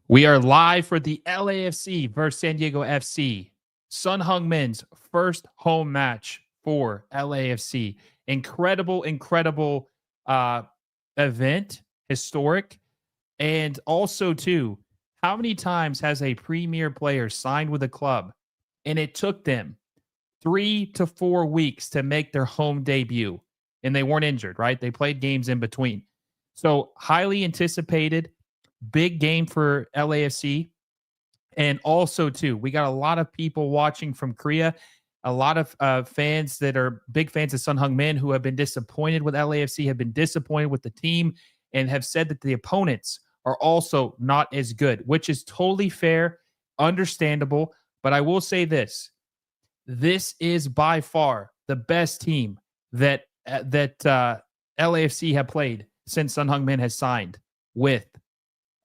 We are live for the LAFC versus San Diego FC. Son Heung-min's first home match for LAFC. Incredible event, historic. And also, too, how many times has a premier player signed with a club and it took them 3 to 4 weeks to make their home debut? And they weren't injured, right? They played games in between. So highly anticipated. Big game for LAFC. And also, too, we got a lot of people watching from Korea, a lot of fans that are big fans of Son Heung-min who have been disappointed with LAFC, have been disappointed with the team, and have said that the opponents are also not as good, which is totally fair, understandable. But I will say this. This is by far the best team that LAFC have played since Son Heung-min has signed with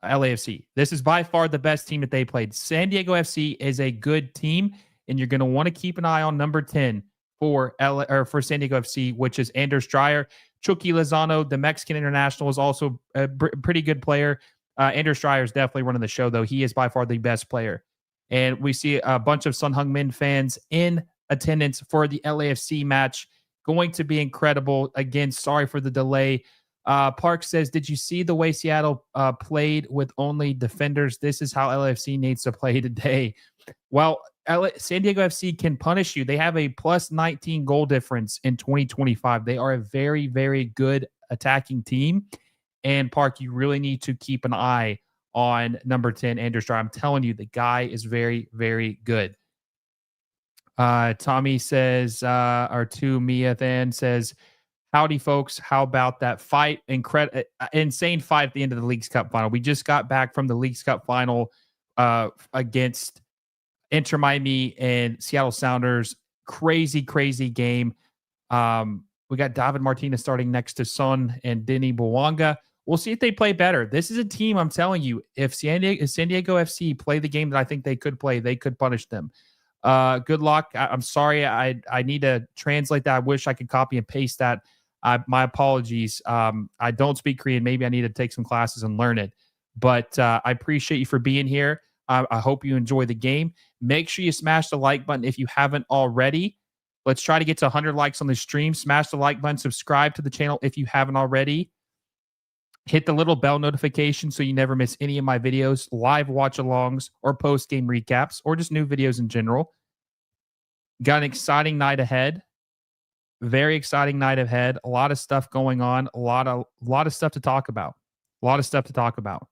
LAFC. This is by far the best team that they played. San Diego FC is a good team, and you're going to want to keep an eye on number 10 for San Diego FC, which is Anders Dreyer. Chucky Lozano, the Mexican international, is also a pretty good player. Anders Dreyer is definitely running the show, though. He is by far the best player. And we see a bunch of Son Heung-min fans in attendance for the LAFC match. Going to be incredible. Again, sorry for the delay. Park says, did you see the way Seattle played with only defenders? This is how LAFC needs to play today. Well, San Diego FC can punish you. They have a plus 19 goal difference in 2025. They are a very, very good attacking team. And Park, you really need to keep an eye on number 10, Anders Dreyer. I'm telling you, the guy is very, very good. Tommy says, or to Mia then says, howdy, folks. How about that fight? Insane fight at the end of the Leagues Cup final. We just got back from the Leagues Cup final against Inter Miami and Seattle Sounders. Crazy game. We got David Martinez starting next to Son and Denny Bouanga. We'll see if they play better. This is a team, I'm telling you, if San Diego FC play the game that I think they could play, they could punish them. Good luck. I'm sorry. I need to translate that. I wish I could copy and paste that. My apologies. I don't speak Korean. Maybe I need to take some classes and learn it. But I appreciate you for being here. I hope you enjoy the game. Make sure you smash the like button if you haven't already. Let's try to get to 100 likes on the stream. Smash the like button. Subscribe to the channel if you haven't already. Hit the little bell notification so you never miss any of my videos, live watch-alongs, or post-game recaps, or just new videos in general. Got an exciting night ahead. Very exciting night ahead. A lot of stuff going on. A lot of stuff to talk about. A lot of stuff to talk about.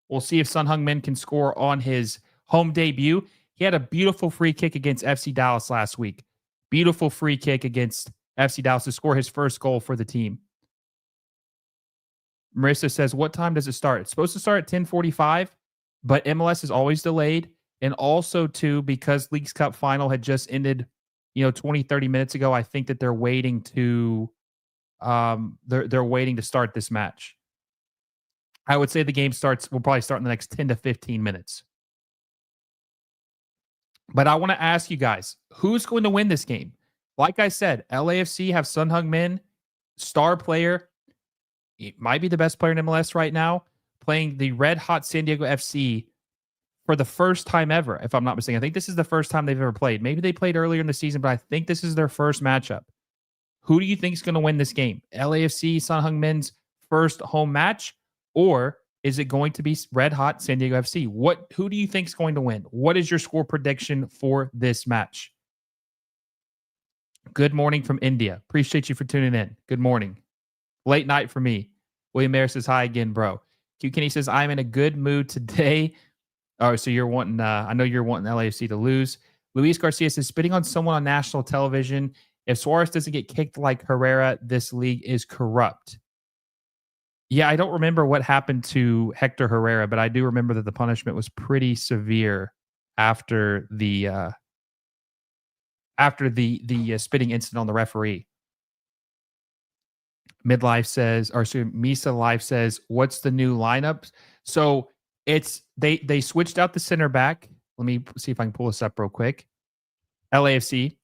We'll see if Son Heung-min can score on his home debut. He had a beautiful free kick against FC Dallas last week. Beautiful free kick against FC Dallas to score his first goal for the team. Marissa says, what time does it start? It's supposed to start at 10:45, but MLS is always delayed. And also, too, because Leagues Cup final had just ended, 20, 30 minutes ago, I think that they're waiting to they're waiting to start this match. I would say the game will probably start in the next 10 to 15 minutes. But I want to ask you guys, who's going to win this game? Like I said, LAFC have Son Heung-min, star player. He might be the best player in MLS right now, playing the red hot San Diego FC for the first time ever, if I'm not mistaken. I think this is the first time they've ever played. Maybe they played earlier in the season, but I think this is their first matchup. Who do you think is going to win this game? LAFC, Son Heung-min's first home match? Or is it going to be red hot San Diego FC? Who do you think is going to win? What is your score prediction for this match? Good morning from India. Appreciate you for tuning in. Good morning. Late night for me. William Mayer says hi again, bro. Q Kenny says, I'm in a good mood today. Oh, so you're wanting, I know you're wanting LAFC to lose. Luis Garcia says, spitting on someone on national television. If Suarez doesn't get kicked like Herrera, this league is corrupt. Yeah, I don't remember what happened to Hector Herrera, but I do remember that the punishment was pretty severe after the spitting incident on the referee. Midlife says, or sorry, Misa Life says, what's the new lineup? So it's they switched out the center back. Let me see if I can pull this up real quick. LAFC.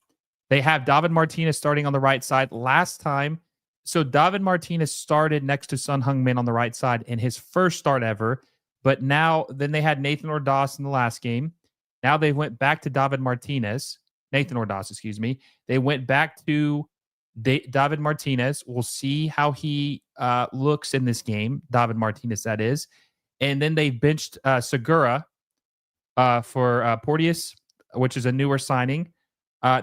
They have David Martinez starting on the right side. Last time, so David Martinez started next to Son Heung-min on the right side in his first start ever. But then they had Nathan Ordaz in the last game. Now they went back to David Martinez. Nathan Ordaz, excuse me. They went back to David Martinez. We'll see how he looks in this game. David Martinez, that is. And then they benched Segura for Porteous, which is a newer signing.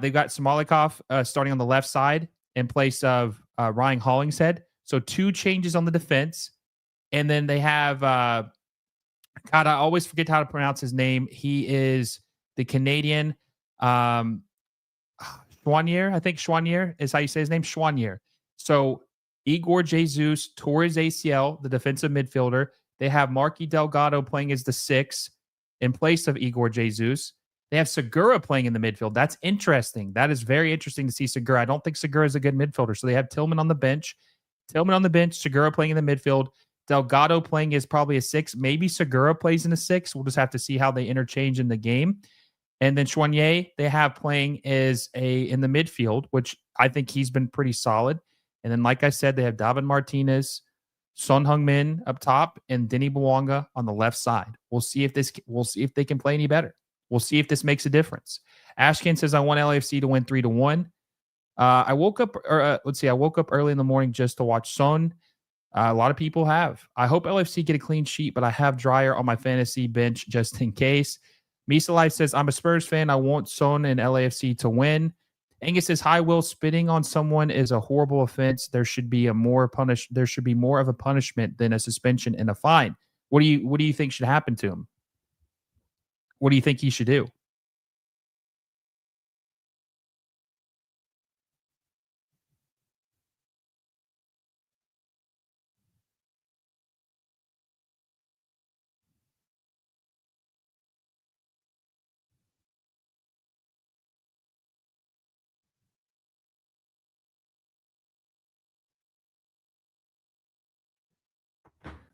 They've got Smolikov starting on the left side in place of Ryan Hollingshead. So 2 changes on the defense. And then they have, God, I always forget how to pronounce his name. He is the Canadian Chouanier. I think Chouanier is how you say his name. Chouanier. So Igor Jesus tore his ACL, the defensive midfielder. They have Marky Delgado playing as the 6 in place of Igor Jesus. They have Segura playing in the midfield. That's interesting. That is very interesting to see Segura. I don't think Segura is a good midfielder. So they have Tillman on the bench. Segura playing in the midfield. Delgado playing as probably a 6. Maybe Segura plays in a 6. We'll just have to see how they interchange in the game. And then Chouanier, they have playing as in the midfield, which I think he's been pretty solid. And then, like I said, they have David Martinez, Son Heung-min up top, and Denny Bouanga on the left side. We'll see if they can play any better. We'll see if this makes a difference. Ashkin says, I want LAFC to win 3-1. I woke up early in the morning just to watch Son. A lot of people have. I hope LAFC get a clean sheet, but I have Dreyer on my fantasy bench just in case. Misa Life says, I'm a Spurs fan. I want Son and LAFC to win. Angus says, hi, Will. Spitting on someone is a horrible offense. There should be more of a punishment than a suspension and a fine. What do you think should happen to him? What do you think he should do?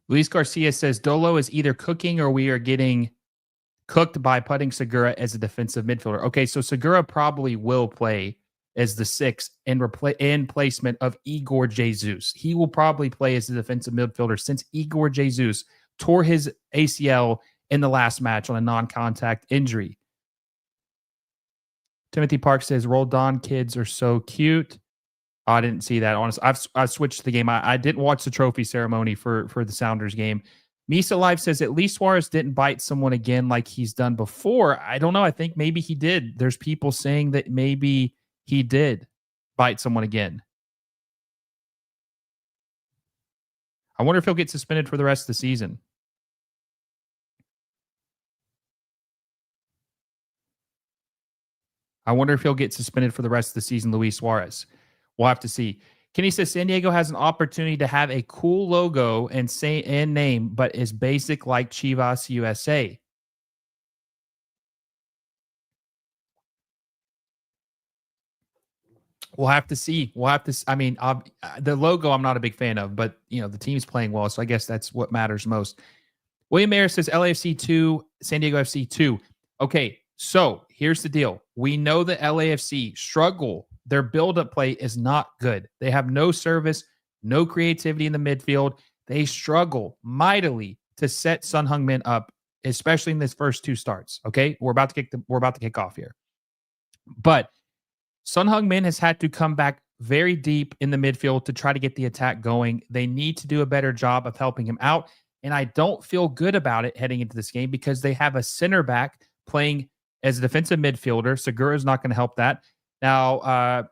Luis Garcia says, Dolo is either cooking or we are getting cooked by putting Segura as a defensive midfielder. Okay, so Segura probably will play as the sixth in placement of Igor Jesus. He will probably play as the defensive midfielder since Igor Jesus tore his ACL in the last match on a non-contact injury. Timothy Park says, "Roll Don kids are so cute." Oh, I didn't see that. Honestly, I've switched the game. I didn't watch the trophy ceremony for the Sounders game. Misa Live says, "At least Suarez didn't bite someone again like he's done before." I don't know. I think maybe he did. There's people saying that maybe he did bite someone again. I wonder if he'll get suspended for the rest of the season. I wonder if he'll get suspended for the rest of the season, Luis Suarez. We'll have to see. Kenny says San Diego has an opportunity to have a cool logo and name, but is basic like Chivas USA. We'll have to see. We'll have to. I mean, the logo I'm not a big fan of, but the team's playing well, so I guess that's what matters most. William Mayer says LAFC 2, San Diego FC 2. Okay, so here's the deal. We know that LAFC struggle. Their build-up play is not good. They have no service, no creativity in the midfield. They struggle mightily to set Sun Heung-min up, especially in this first two starts. Okay, we're about to kick off here, but Sun Heung-min has had to come back very deep in the midfield to try to get the attack going. They need to do a better job of helping him out. And I don't feel good about it heading into this game because they have a center back playing as a defensive midfielder. Segura is not going to help that. Now,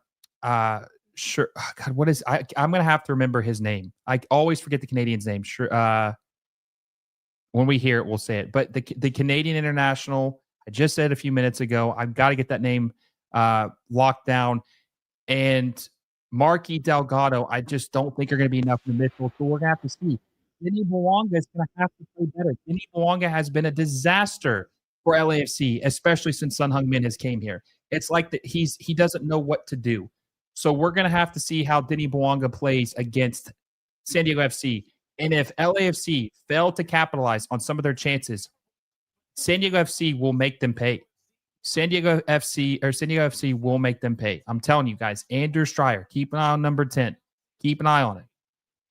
sure. Oh God, what is I'm going to have to remember his name. I always forget the Canadian's name. Sure. When we hear it, we'll say it. But the Canadian international, I just said a few minutes ago, I've got to get that name locked down. And Marky Delgado, I just don't think are going to be enough in the midfield. So we're going to have to see. Denny Bouanga is going to have to play better. Denny Bouanga has been a disaster for LAFC, especially since Sun Heung-min has came here. It's like that he doesn't know what to do. So we're going to have to see how Denny Bouanga plays against San Diego FC. And if LAFC fail to capitalize on some of their chances, San Diego FC will make them pay. San Diego FC will make them pay. I'm telling you guys. Andrew Stryer, keep an eye on number 10. Keep an eye on it.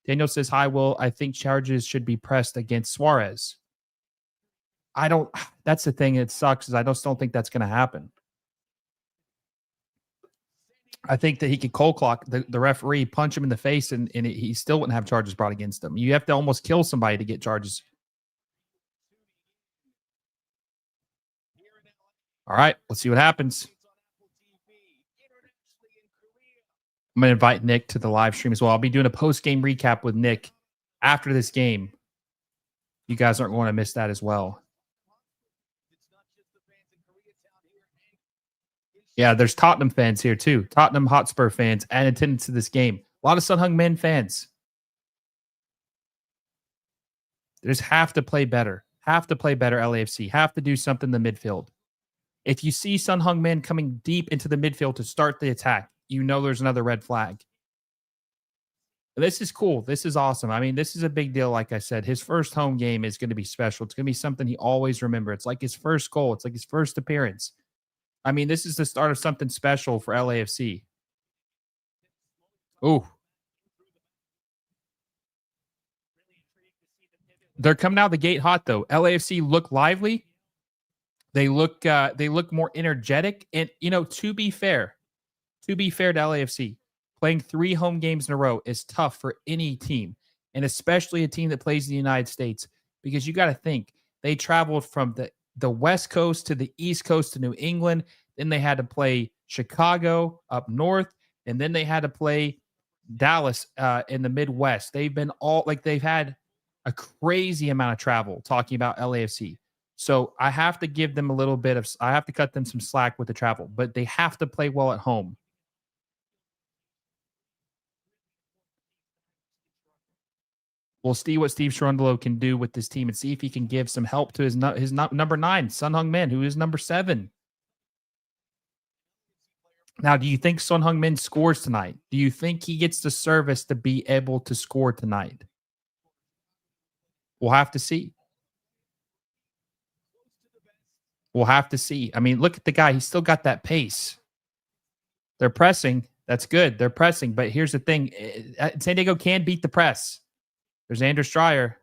Daniel says, "Hi, Will. I think charges should be pressed against Suarez." That's the thing that sucks is I just don't think that's going to happen. I think that he could cold clock the referee, punch him in the face, and he still wouldn't have charges brought against him. You have to almost kill somebody to get charges. All right, let's see what happens. I'm going to invite Nick to the live stream as well. I'll be doing a post-game recap with Nick after this game. You guys aren't going to miss that as well. Yeah, there's Tottenham fans here too. Tottenham Hotspur fans and attendance to this game. A lot of Sun Heung-min fans. They just have to play better. Have to play better, LAFC. Have to do something in the midfield. If you see Sun Heung-min coming deep into the midfield to start the attack, you know there's another red flag. This is cool. This is awesome. I mean, this is a big deal. Like I said, his first home game is going to be special. It's going to be something he always remembers. It's like his first goal. It's like his first appearance. I mean, this is the start of something special for LAFC. Ooh. They're coming out of the gate hot, though. LAFC look lively. They look more energetic. And, to be fair to LAFC, playing 3 home games in a row is tough for any team, and especially a team that plays in the United States, because you got to think they traveled from the West Coast to the East Coast to New England. Then they had to play Chicago up north, and then they had to play Dallas in the Midwest. They've had a crazy amount of travel talking about LAFC. So I have to give them I have to cut them some slack with the travel, but they have to play well at home. We'll see what Steve Cherundolo can do with this team and see if he can give some help to his number 9, Sun Heung-min, who is number 7. Now, do you think Sun Heung-min scores tonight? Do you think he gets the service to be able to score tonight? We'll have to see. We'll have to see. I mean, look at the guy. He's still got that pace. They're pressing. That's good. They're pressing. But here's the thing. San Diego can beat the press. There's Anders Stryer.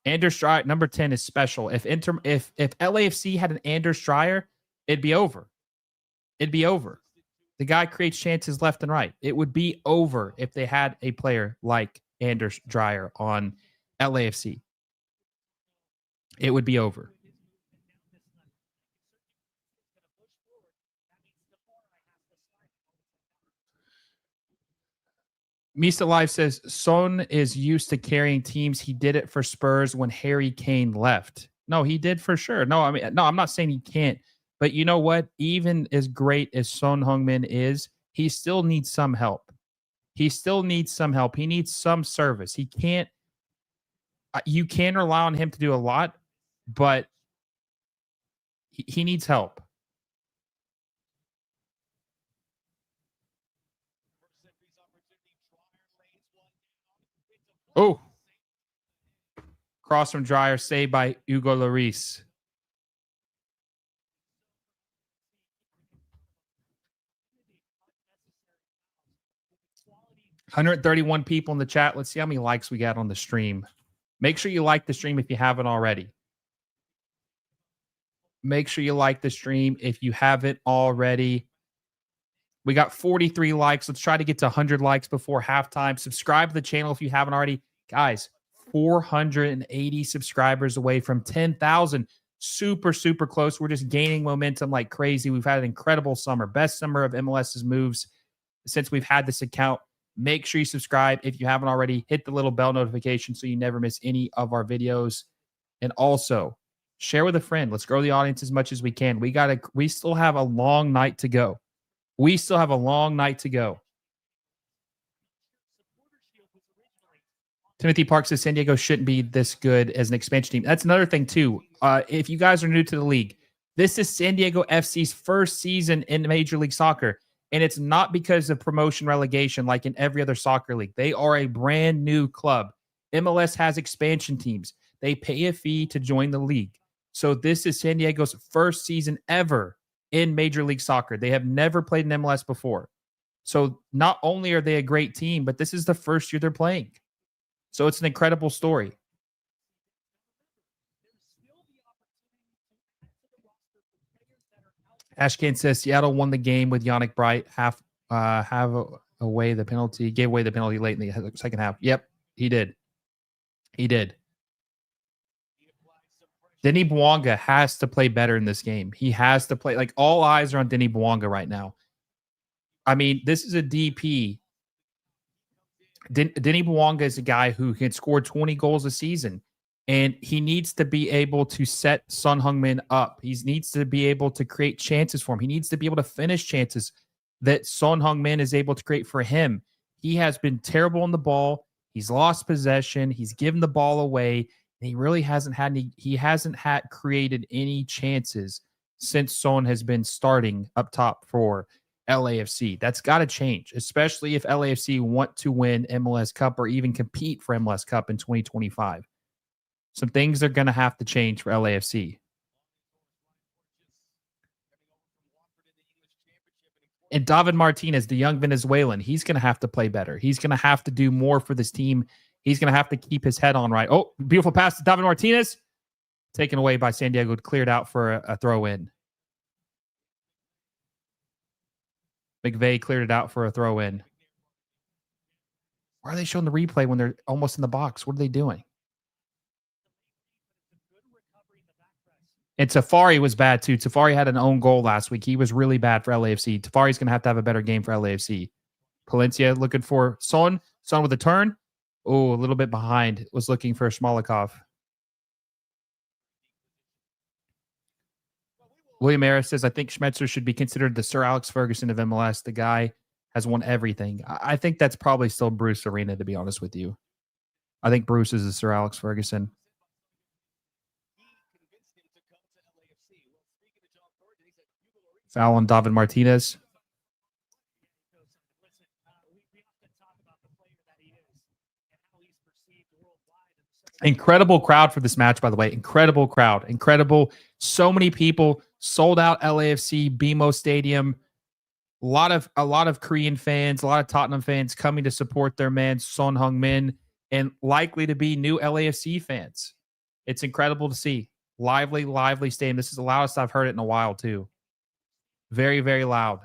Anders Stryer, number 10, is special. If LAFC had an Anders Stryer, it'd be over. It'd be over. The guy creates chances left and right. It would be over if they had a player like Anders Stryer on LAFC. It would be over. Mista Live says Son is used to carrying teams. He did it for Spurs when Harry Kane left. No, he did for sure. No, I mean, no, I'm not saying he can't. But you know what? Even as great as Son Heung-min is, he still needs some help. He still needs some help. He needs some service. He can't. You can rely on him to do a lot, but he needs help. Oh, cross from Dryer, saved by Hugo Lloris. $131 people in the chat. Let's see how many likes we got on the stream. Make sure you like the stream if you haven't already. Make sure you like the stream if you haven't already. We got 43 likes. Let's try to get to 100 likes before halftime. Subscribe to the channel if you haven't already. Guys, 480 subscribers away from 10,000. Super, super close. We're just gaining momentum like crazy. We've had an incredible summer. Best summer of MLS's moves since we've had this account. Make sure you subscribe if you haven't already. Hit the little bell notification so you never miss any of our videos. And also, share with a friend. Let's grow the audience as much as we can. We still have a long night to go. We still have a long night to go. Timothy Park says San Diego shouldn't be this good as an expansion team. That's another thing, too. If you guys are new to the league, this is San Diego FC's first season in Major League Soccer. And it's not because of promotion relegation like in every other soccer league. They are a brand new club. MLS has expansion teams. They pay a fee to join the league. So this is San Diego's first season ever in Major League Soccer. They have never played in MLS before. So not only are they a great team, but this is the first year they're playing. So it's an incredible story. Ashcan says Seattle won the game with Yannick Bright. Gave away the penalty late in the second half. Yep, he did. Denny Bouanga has to play better in this game. He has to play. Like, all eyes are on Denny Bouanga right now. I mean, this is a DP. Denny Bouanga is a guy who can score 20 goals a season. And he needs to be able to set Son Heung-min up. He needs to be able to create chances for him. He needs to be able to finish chances that Son Heung-min is able to create for him. He has been terrible on the ball. He's lost possession. He's given the ball away. And he really hasn't created any chances since Son has been starting up top for LAFC. That's got to change, especially if LAFC want to win MLS Cup or even compete for MLS Cup in 2025. Some things are going to have to change for LAFC. And David Martinez, the young Venezuelan, he's going to have to play better. He's going to have to do more for this team. He's going to have to keep his head on right. Oh, beautiful pass to David Martinez. Taken away by San Diego, cleared out for a throw in. McVay cleared it out for a throw in. Why are they showing the replay when they're almost in the box? What are they doing? And Tafari was bad too. Tafari had an own goal last week. He was really bad for LAFC. Tafari's going to have a better game for LAFC. Palencia looking for Son. Son with a turn. Oh, a little bit behind. Was looking for Smolikov. William Harris says, I think Schmetzer should be considered the Sir Alex Ferguson of MLS. The guy has won everything. I think that's probably still Bruce Arena, to be honest with you. I think Bruce is the Sir Alex Ferguson. Foul on David Martinez. Incredible crowd for this match, by the way. Incredible crowd. Incredible. So many people. Sold out LAFC, BMO Stadium. A lot of Korean fans, a lot of Tottenham fans coming to support their man Son Heung-min, and likely to be new LAFC fans. It's incredible to see. Lively stadium. This is the loudest I've heard it in a while, too. Very, very loud.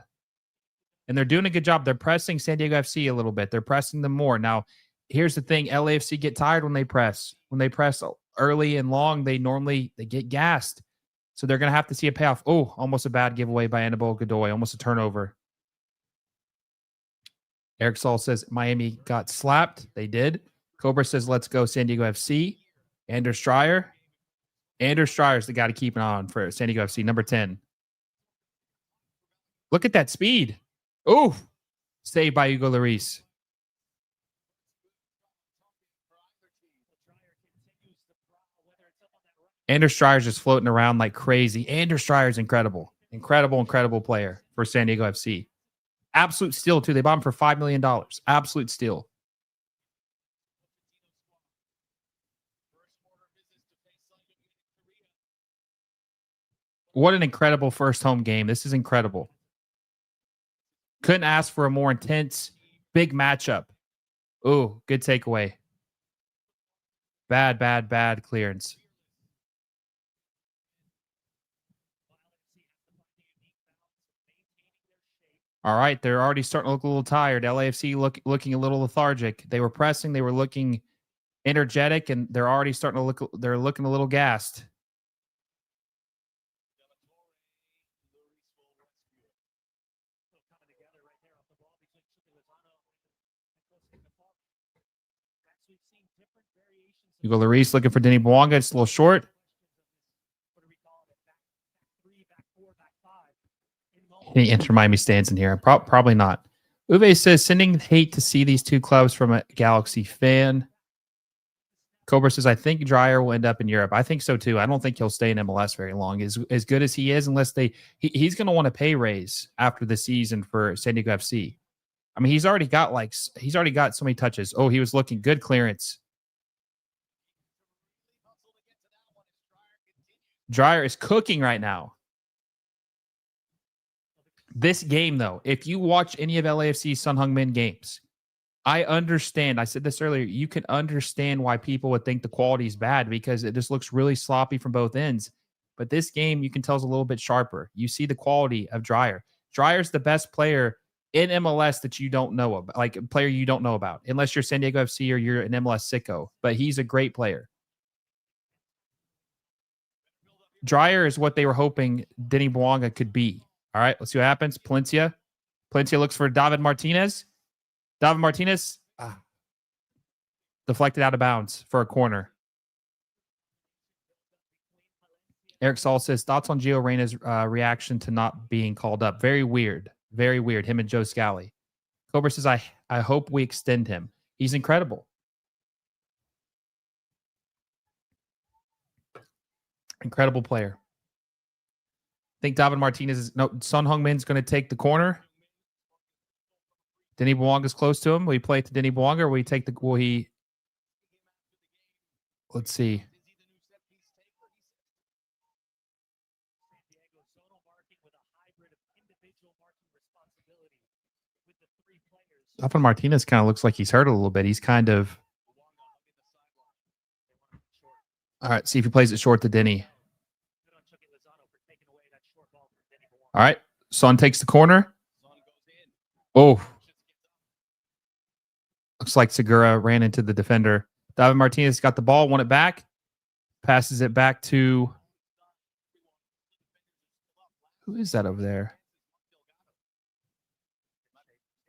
And they're doing a good job. They're pressing San Diego FC a little bit. They're pressing them more. Now, here's the thing. LAFC get tired when they press. When they press early and long, they get gassed. So they're going to have to see a payoff. Oh, almost a bad giveaway by Annabelle Godoy. Almost a turnover. Eric Saul says Miami got slapped. They did. Cobra says, let's go San Diego FC. Anders Stryer. Anders Stryer is the guy to keep an eye on for San Diego FC, number 10. Look at that speed. Oh, saved by Hugo Lloris. Anders Stryer is just floating around like crazy. Anders Stryer is incredible. Incredible player for San Diego FC. Absolute steal, too. They bought him for $5 million. Absolute steal. What an incredible first home game. This is incredible. Couldn't ask for a more intense, big matchup. Oh, good takeaway. Bad clearance. All right, they're already starting to look a little tired. LAFC looking a little lethargic. They were pressing, they were looking energetic, and they're already starting to look. They're looking a little gassed. Hugo Lloris looking for Denny Bouanga. It's a little short. Any Inter Miami stands in here? Probably not. Uwe says, sending hate to see these two clubs from a Galaxy fan. Cobra says, I think Dreyer will end up in Europe. I think so, too. I don't think he'll stay in MLS very long. As good as he is, unless he's going to want a pay raise after the season for San Diego FC. I mean, he's already got so many touches. Oh, he was looking good clearance. Dreyer is cooking right now. This game, though, if you watch any of LAFC's Son Heung-min games, I understand. I said this earlier. You can understand why people would think the quality is bad because it just looks really sloppy from both ends. But this game, you can tell, is a little bit sharper. You see the quality of Dreyer. Dreyer's the best player in MLS that you don't know about, like a player you don't know about, unless you're San Diego FC or you're an MLS sicko. But he's a great player. Dreyer is what they were hoping Denny Bouanga could be. All right, let's see what happens. Palencia looks for David Martinez. David Martinez deflected out of bounds for a corner. Eric Saul says, thoughts on Gio Reyna's reaction to not being called up. Very weird. Very weird. Him and Joe Scally. Cobra says, I hope we extend him. He's incredible. Incredible player. I think David Martinez is Son Heung-min's going to take the corner. Denny Bouanga's close to him. Will he play it to Denny Bouanga or will he let's see. David Martinez kind of looks like he's hurt a little bit. He's kind of all right, see if he plays it short to Denny. All right. Son takes the corner. Oh. Looks like Segura ran into the defender. David Martinez got the ball, won it back. Passes it back to... Who is that over there?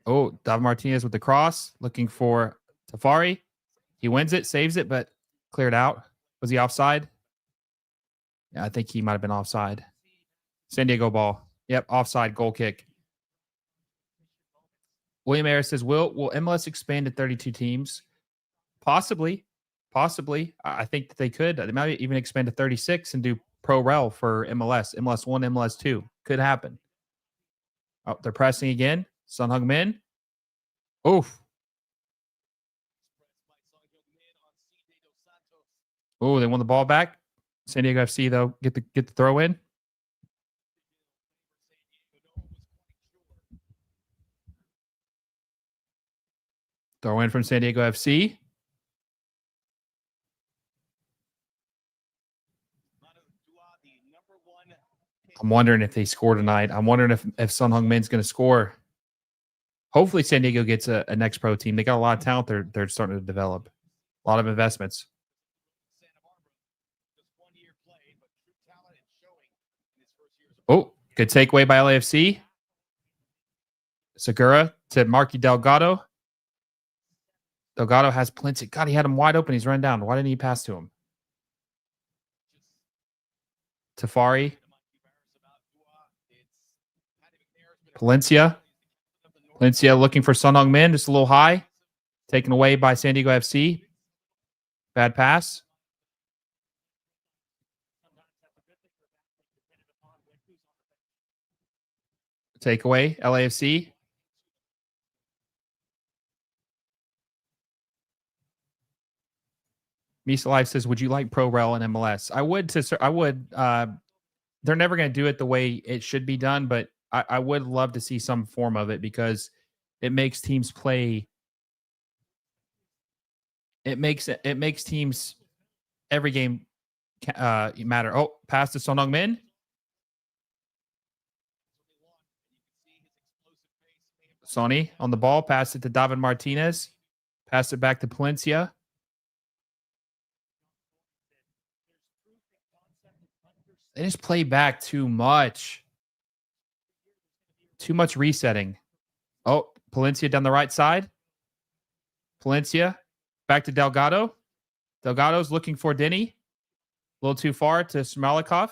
Oh, David Martinez with the cross. Looking for Tafari. He wins it, saves it, but cleared out. Was he offside? Yeah, I think he might have been offside. San Diego ball. Yep, offside, goal kick. William Ayers says, will MLS expand to 32 teams? Possibly. I think that they could. They might even expand to 36 and do pro rel for MLS. MLS 1, MLS 2. Could happen. Oh, they're pressing again. Son Heung-min. Oof. Oh, they won the ball back. San Diego FC, though, get the throw in. Throw in from San Diego FC. I'm wondering if they score tonight. I'm wondering if Son Heung-min's going to score. Hopefully, San Diego gets a next pro team. They got a lot of talent they're starting to develop. A lot of investments. Oh, good takeaway by LAFC. Segura to Marky Delgado. Delgado has plenty. God, he had him wide open. He's run down. Why didn't he pass to him? Tafari. Palencia. Palencia looking for Son Heung-min. Just a little high. Taken away by San Diego FC. Bad pass. Takeaway, LAFC. Misa Life says, would you like Pro Rel and MLS? I would. They're never going to do it the way it should be done, but I would love to see some form of it because it makes teams play. It makes teams every game matter. Oh, pass to Son Heung-min. Sonny on the ball, pass it to David Martinez. Pass it back to Palencia. They just play back too much. Too much resetting. Oh, Palencia down the right side. Palencia back to Delgado. Delgado's looking for Denny. A little too far to Smalikov.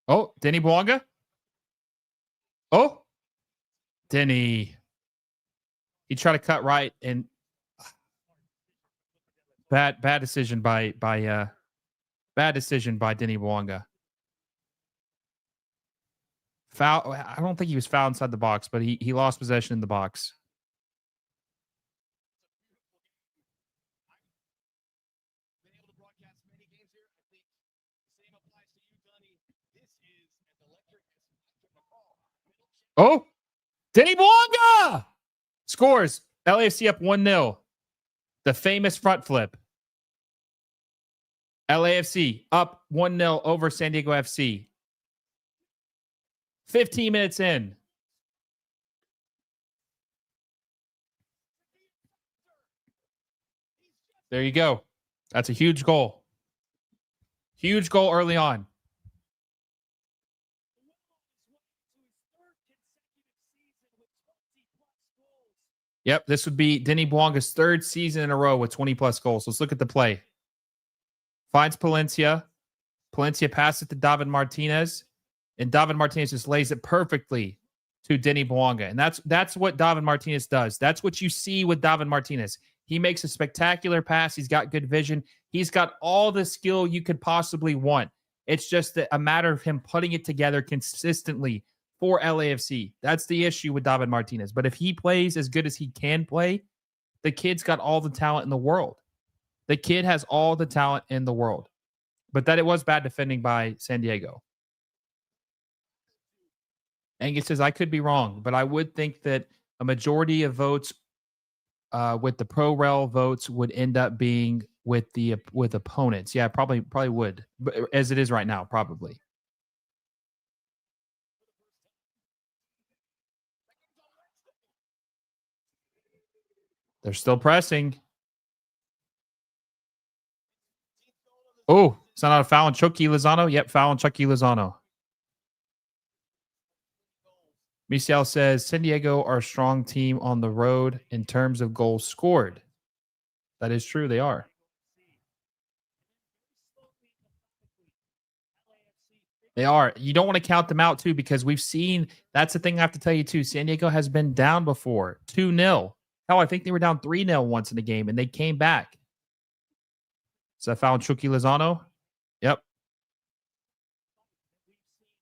Oh, Denny Bouanga. Oh, Denny. He tried to cut right and bad decision by Denny Bouanga. Foul. I don't think he was fouled inside the box, but he lost possession in the box. Oh, Denny Bouanga scores. LAFC up 1-0. The famous front flip. LAFC up 1-0 over San Diego FC. 15 minutes in. There you go. That's a huge goal. Huge goal early on. Yep, this would be Denny Bouanga's third season in a row with 20-plus goals. Let's look at the play. Finds Palencia. Palencia passes it to David Martinez. And David Martinez just lays it perfectly to Denny Bouanga. And that's what David Martinez does. That's what you see with David Martinez. He makes a spectacular pass. He's got good vision. He's got all the skill you could possibly want. It's just a matter of him putting it together consistently for LAFC. That's the issue with David Martinez. But if he plays as good as he can play, the kid's got all the talent in the world. The kid has all the talent in the world. But that it was bad defending by San Diego. Angus says, I could be wrong, but I would think that a majority of votes with the Pro Rel votes would end up being with opponents. Yeah, probably would. But as it is right now, probably. They're still pressing. Oh, it's not a foul on Chucky Lozano? Yep, foul on Chucky Lozano. Michel says, San Diego are a strong team on the road in terms of goals scored. That is true. They are. They are. You don't want to count them out, too, because we've seen – that's the thing I have to tell you, too. San Diego has been down before, 2-0. Hell, I think they were down 3-0 once in the game, and they came back. Is that foul on Chucky Lozano? Yep.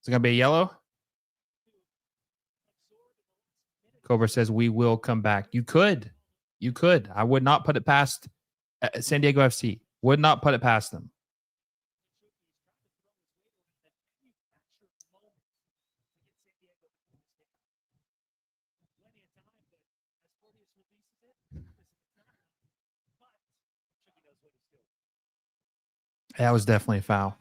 Is it going to be a yellow? Cobra says we will come back. You could. I would not put it past San Diego FC. Would not put it past them. That was definitely a foul.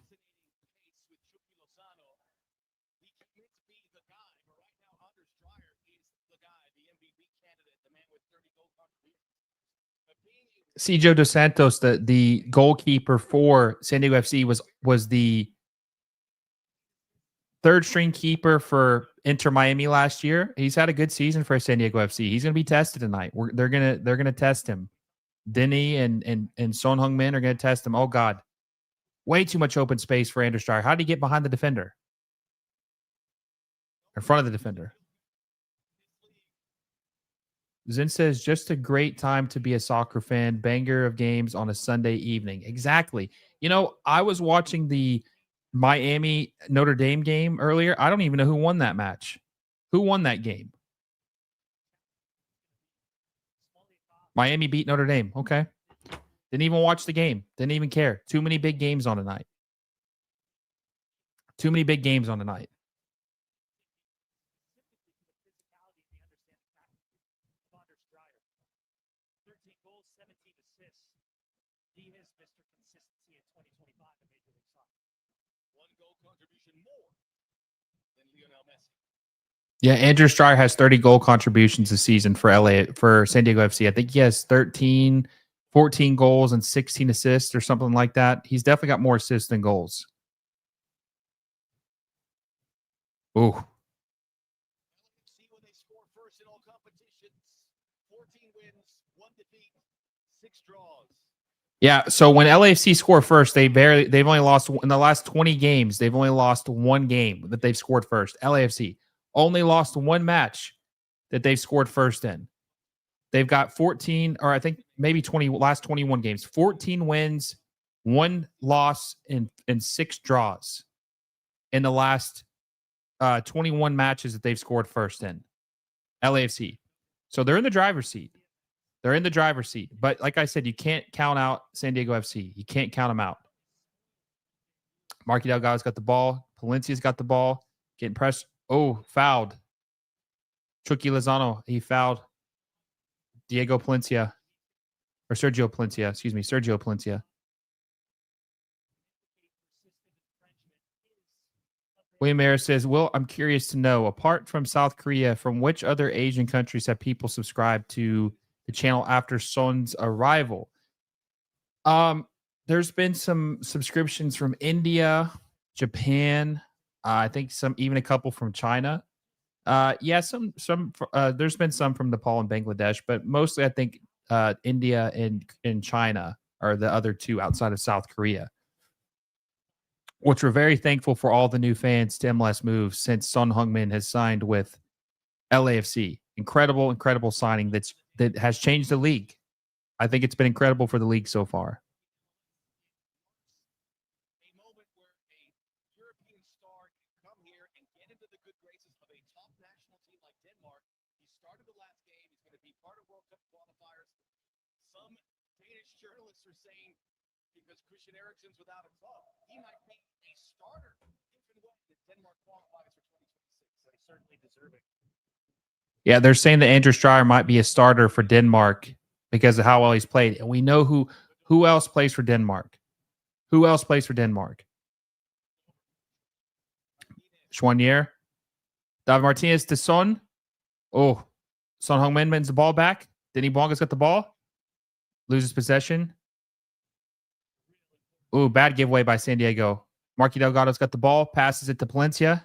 Cjo Dos Santos, the goalkeeper for San Diego FC, was the third string keeper for Inter Miami last year. He's had a good season for San Diego FC. He's going to be tested tonight. They're gonna test him. Denny and Son Heung-min are going to test him. Oh God, way too much open space for Andrew Stryer. How did he get behind the defender? In front of the defender. Zin says, just a great time to be a soccer fan. Banger of games on a Sunday evening. Exactly. You know, I was watching the Miami Notre Dame game earlier. I don't even know who won that match. Who won that game? Miami beat Notre Dame. Okay. Didn't even watch the game. Didn't even care. Too many big games on tonight. Too many big games on tonight. Yeah, Andrew Stryer has 30 goal contributions this season for San Diego FC. I think he has 14 goals and 16 assists or something like that. He's definitely got more assists than goals. Ooh. Yeah, so when LAFC score first, they've only lost in the last 20 games. They've only lost one game that they've scored first. LAFC only lost one match that they've scored first in. They've got 14, or I think maybe 20, last 21 games, 14 wins, 1 loss, and 6 draws in the last 21 matches that they've scored first in. LAFC. So they're in the driver's seat. They're in the driver's seat. But like I said, you can't count out San Diego FC. You can't count them out. Marky Delgado's got the ball. Palencia's got the ball. Getting pressed. Oh, fouled. Chucky Lozano, he fouled Diego Palencia. Or Sergio Palencia. Excuse me, Sergio Palencia. William Mayer says, Will, I'm curious to know, apart from South Korea, from which other Asian countries have people subscribed to the channel after Son's arrival? There's been some subscriptions from India, Japan, I think even a couple from China. There's been some from Nepal and Bangladesh, but mostly I think India and China are the other two outside of South Korea, which we're very thankful for all the new fans to MLS moves since Son Heung-min has signed with LAFC. Incredible signing that has changed the league. I think it's been incredible for the league so far. Yeah, they're saying that Andrew Stryer might be a starter for Denmark because of how well he's played. And we know who else plays for Denmark. Who else plays for Denmark? Schwanier. David Martinez to Son. Oh, Son Heung-min wins the ball back. Denny Bonga's got the ball. Loses possession. Ooh, bad giveaway by San Diego. Marky Delgado's got the ball. Passes it to Palencia.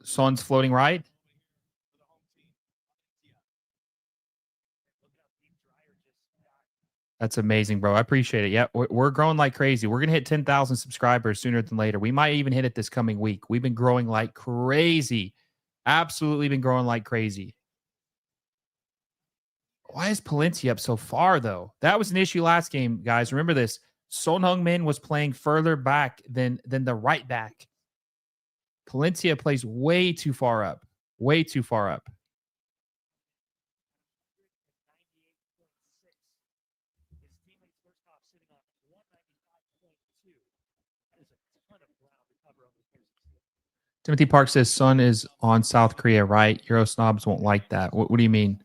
Son's floating right. That's amazing, bro. I appreciate it. Yeah, we're growing like crazy. We're going to hit 10,000 subscribers sooner than later. We might even hit it this coming week. We've been growing like crazy. Absolutely been growing like crazy. Why is Palencia up so far, though? That was an issue last game, guys. Remember this. Son Heung-min was playing further back than the right back. Palencia plays way too far up. Way too far up. Timothy Park says Sun is on South Korea, right? Euro snobs won't like that. What do you mean?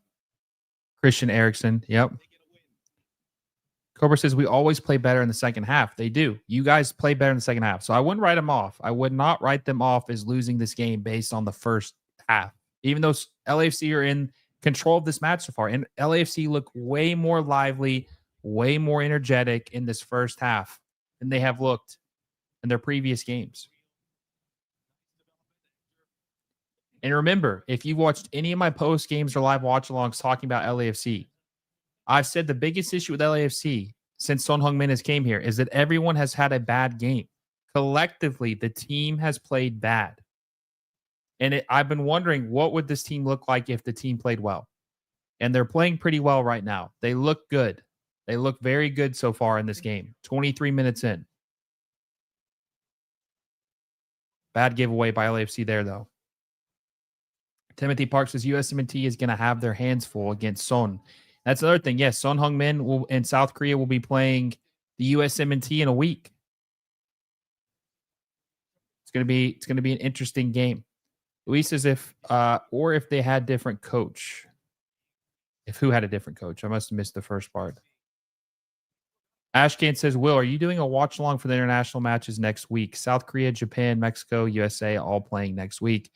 Christian Eriksen. Yep. Cobra says we always play better in the second half. They do. You guys play better in the second half. So I wouldn't write them off. I would not write them off as losing this game based on the first half. Even though LAFC are in control of this match so far. And LAFC look way more lively, way more energetic in this first half than they have looked in their previous games. And remember, if you've watched any of my post games or live watch alongs talking about LAFC, I've said the biggest issue with LAFC since Son Heung-min has came here is that everyone has had a bad game. Collectively, the team has played bad. And I've been wondering, what would this team look like if the team played well? And they're playing pretty well right now. They look good. They look very good so far in this game. 23 minutes in. Bad giveaway by LAFC there, though. Timothy Park says USMNT is going to have their hands full against Son. That's another thing. Yes, Son Heung-min will in South Korea will be playing the USMNT in a week. It's going to be an interesting game. Luis says if they had different coach. If who had a different coach? I must have missed the first part. Ashcan says, Will, are you doing a watch along for the international matches next week? South Korea, Japan, Mexico, USA, all playing next week.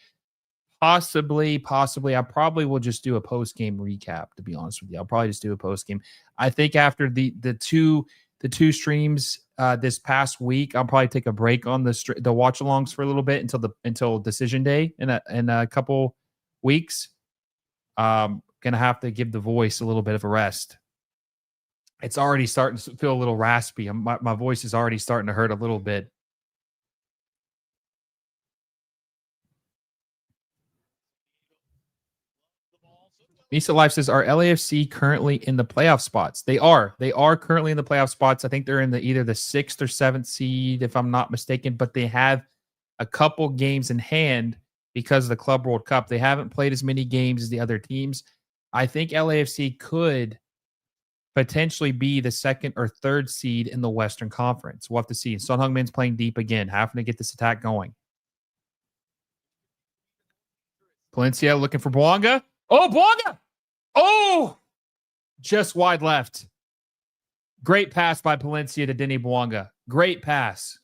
Possibly. I probably will just do a post-game recap, to be honest with you. I'll probably just do a post-game. I think after the two streams this past week, I'll probably take a break on the watch-alongs for a little bit until decision day in a couple weeks. Gonna have to give the voice a little bit of a rest. It's already starting to feel a little raspy. My voice is already starting to hurt a little bit. Misa Life says, are LAFC currently in the playoff spots? They are. They are currently in the playoff spots. I think they're in either the 6th or 7th seed, if I'm not mistaken, but they have a couple games in hand because of the Club World Cup. They haven't played as many games as the other teams. I think LAFC could potentially be the 2nd or 3rd seed in the Western Conference. We'll have to see. Son Heung-min's playing deep again, having to get this attack going. Palencia looking for Bouanga. Oh, Bouanga! Oh! Just wide left. Great pass by Palencia to Denny Bouanga. Great pass.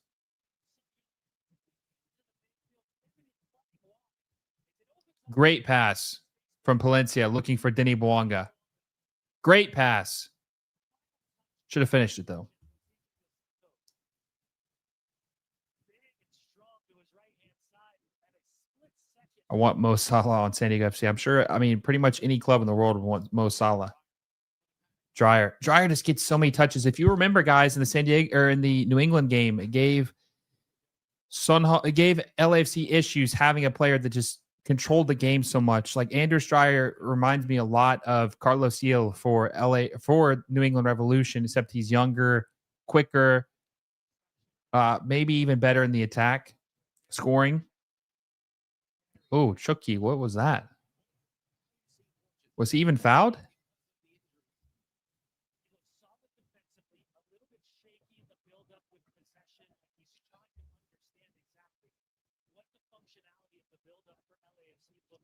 Great pass from Palencia looking for Denny Bouanga. Great pass. Should have finished it, though. I want Mo Salah on San Diego FC. I'm sure, pretty much any club in the world would want Mo Salah. Dreyer just gets so many touches. If you remember, guys, in the San Diego or in the New England game, it gave LAFC issues having a player that just controlled the game so much. Like Anders Dreyer reminds me a lot of Carlos Gil for New England Revolution, except he's younger, quicker, maybe even better in the attack, scoring. Oh, Chucky, what was that? Was he even fouled?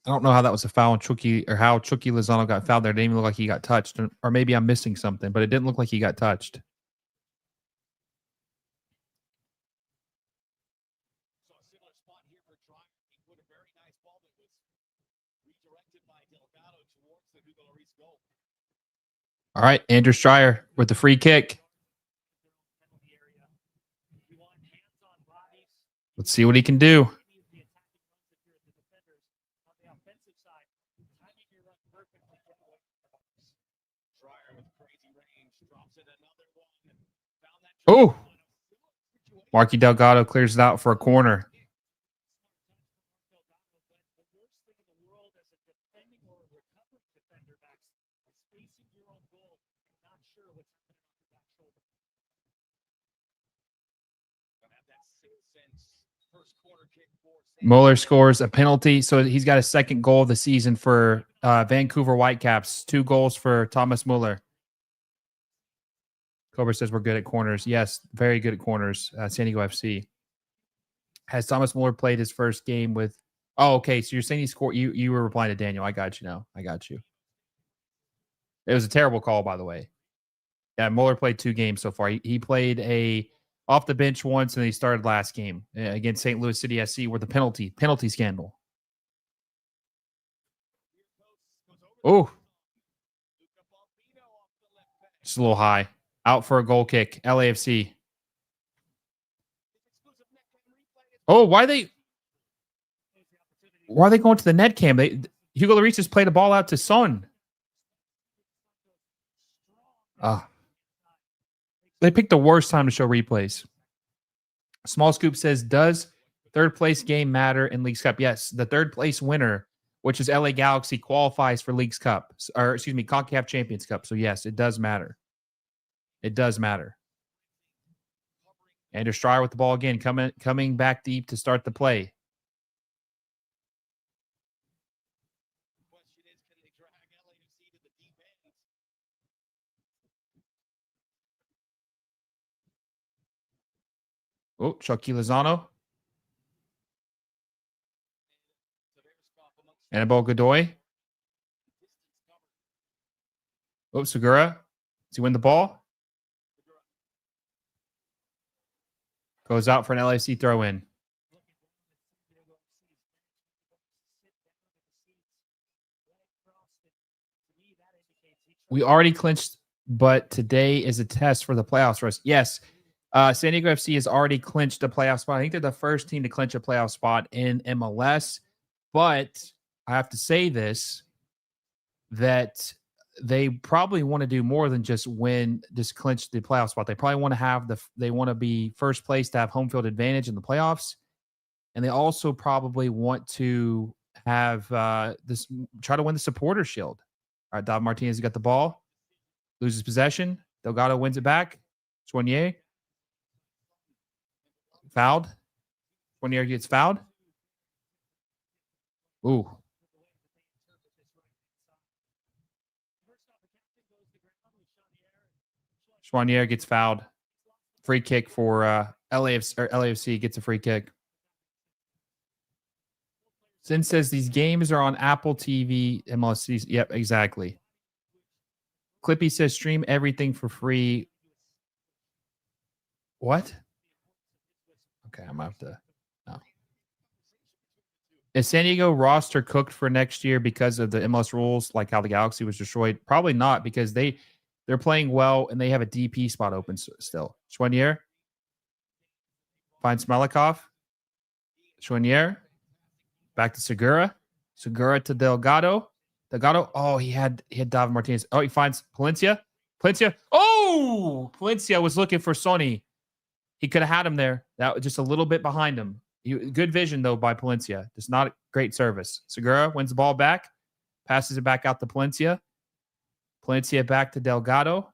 I don't know how that was a foul on Chucky or how Chucky Lozano got fouled there. It didn't even look like he got touched. Or maybe I'm missing something, but it didn't look like he got touched. All right, Andrew Stryer with the free kick. Let's see what he can do. Oh, Marky Delgado clears it out for a corner. Mueller scores a penalty, so he's got a second goal of the season for Vancouver Whitecaps. 2 goals for Thomas Mueller. Cobra says we're good at corners. Yes, very good at corners. San Diego FC. Has Thomas Mueller played his first game with? Oh, okay. So you're saying he scored? You were replying to Daniel. I got you now. I got you. It was a terrible call, by the way. Yeah, Mueller played 2 games so far. He played a off the bench once, and he started last game against St. Louis City SC with the penalty scandal. Oh, just a little high. Out for a goal kick. LAFC. Oh, why are they going to the net cam? Hugo Lloris just played a ball out to Son. They picked the worst time to show replays. Small Scoop says, does third place game matter in Leagues Cup? Yes, the third place winner, which is LA Galaxy, qualifies for Leagues Cup, or excuse me, CONCACAF Champions Cup. So yes, it does matter. It does matter. Andrew Stryer with the ball again, coming back deep to start the play. Oh, Chucky Lozano. Annabelle Godoy. Oh, Segura. Does he win the ball? Goes out for an LAFC throw-in. We already clinched, but today is a test for the playoffs for us. Yes, San Diego FC has already clinched a playoff spot. I think they're the first team to clinch a playoff spot in MLS. But I have to say this, that they probably want to do more than just clinch the playoff spot. They probably want to they want to be first place to have home field advantage in the playoffs. And they also probably want to have try to win the supporter shield. All right, Dav Martinez got the ball, loses possession. Delgado wins it back. Soignier fouled. Soignier gets fouled. Ooh. Soignier gets fouled. Free kick for LAFC gets a free kick. Sin says these games are on Apple TV, MLS. Yep, exactly. Clippy says stream everything for free. What? Okay, I'm going to have to. No. Is San Diego roster cooked for next year because of the MLS rules, like how the Galaxy was destroyed? Probably not, because they're playing well and they have a DP spot open still. Soignier finds Smelikov. Soignier back to Segura. Segura to Delgado. Delgado. Oh, he had David Martinez. Oh, he finds Palencia. Oh, Palencia was looking for Sonny. He could have had him there. That was just a little bit behind him. Good vision, though, by Palencia. Just not a great service. Segura wins the ball back. Passes it back out to Palencia. Palencia back to Delgado.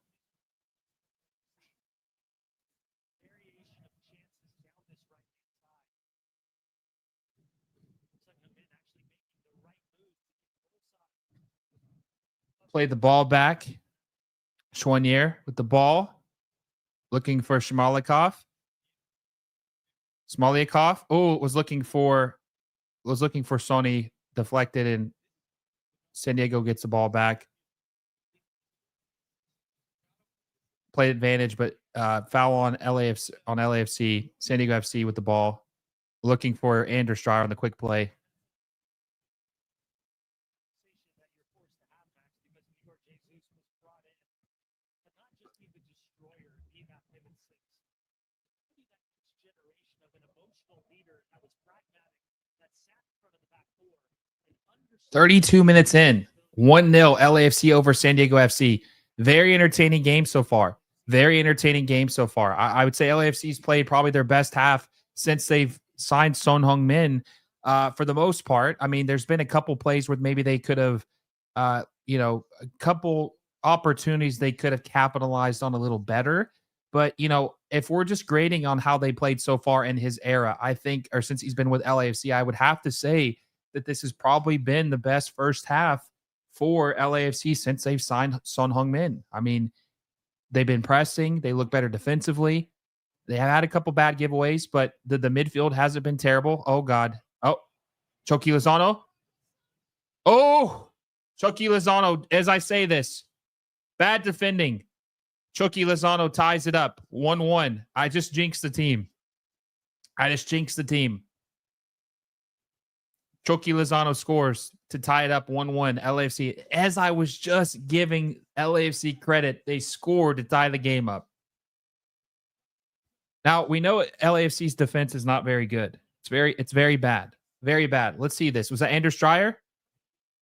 Played the ball back. Soignier with the ball. Looking for Smelikov. Oh, was looking for Sonny. Deflected, and San Diego gets the ball back. Played advantage, but foul on LAFC. San Diego FC with the ball. Looking for Andrew Stryer on the quick play. "32 minutes in, 1-0 LAFC over San Diego FC. Very entertaining game so far. I would say LAFC's played probably their best half since they've signed Son Heung-min. For the most part, I mean, there's been a couple plays where maybe they could have, a couple opportunities they could have capitalized on a little better. But, if we're just grading on how they played so far in his era, I think, or since he's been with LAFC, I would have to say that this has probably been the best first half for LAFC since they've signed Son Heung-min. I mean, they've been pressing. They look better defensively. They have had a couple bad giveaways, but the midfield hasn't been terrible. Oh, God. Oh, Chucky Lozano. Oh, Chucky Lozano, as I say this, bad defending. Chucky Lozano ties it up 1-1. I just jinxed the team. Chucky Lozano scores to tie it up 1-1. LAFC, as I was just giving LAFC credit, they scored to tie the game up. Now, we know LAFC's defense is not very good. It's very bad. Very bad. Let's see this. Was that Andrew Strider?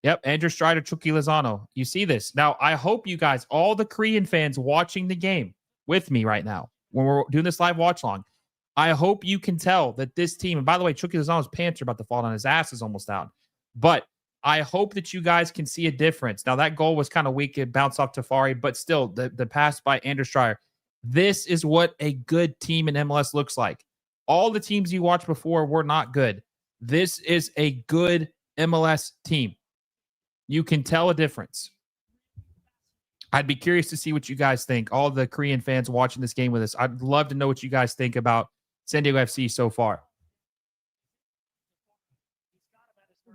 Yep, Andrew Strider, Chucky Lozano. You see this. Now, I hope you guys, all the Korean fans watching the game with me right now, when we're doing this live watch long, I hope you can tell that this team, and by the way, Chucky Lozano's pants are about to fall down. His ass is almost out. But I hope that you guys can see a difference. Now, that goal was kind of weak. It bounced off Tafari, but still, the pass by Andrew Strider. This is what a good team in MLS looks like. All the teams you watched before were not good. This is a good MLS team. You can tell a difference. I'd be curious to see what you guys think. All the Korean fans watching this game with us, I'd love to know what you guys think about San Diego FC so far.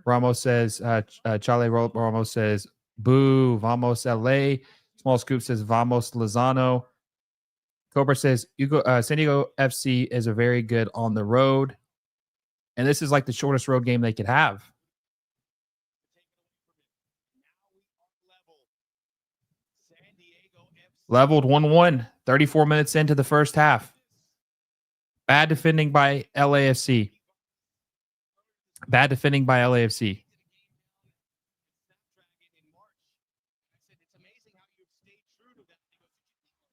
Ramos says, Charlie Ramos says, boo, vamos LA. Small Scoop says, vamos Lozano. Cobra says, San Diego FC is a very good on the road. And this is like the shortest road game they could have. Leveled 1-1, 34 minutes into the first half. Bad defending by LAFC.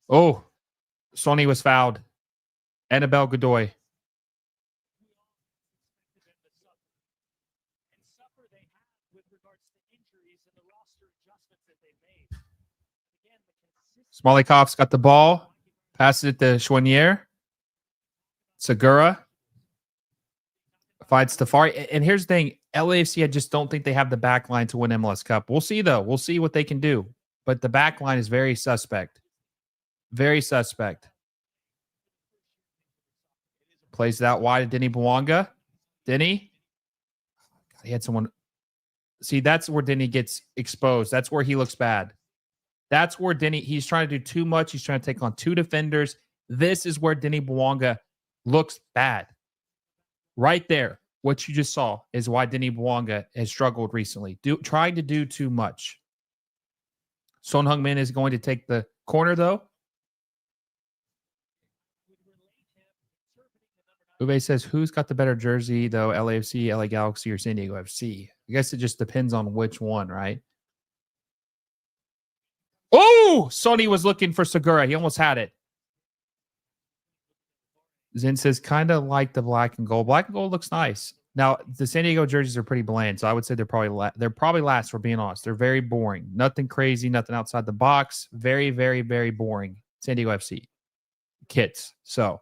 Oh, Sonny was fouled. Annabelle Godoy. Smolykov's got the ball. Passes it to Chouanier. Segura. Finds Tafari. And here's the thing. LAFC, I just don't think they have the back line to win MLS Cup. We'll see, though. We'll see what they can do. But the back line is very suspect. Very suspect. Plays it out wide to Denny Bouanga. Denny. God, he had someone. See, that's where Denny gets exposed. That's where he looks bad. That's where Denny, he's trying to do too much. He's trying to take on two defenders. This is where Denny Bouanga looks bad. Right there, what you just saw is why Denny Bouanga has struggled recently. Trying to do too much. Son Heung-min is going to take the corner, though. Ube says, who's got the better jersey, though? LAFC, LA Galaxy, or San Diego FC? I guess it just depends on which one, right? Oh, Sonny was looking for Segura. He almost had it. Zen says, kind of like the black and gold. Black and gold looks nice. Now, the San Diego jerseys are pretty bland, so I would say they're probably last, for being honest. They're very boring. Nothing crazy, nothing outside the box. Very, very, very boring San Diego FC kits. So,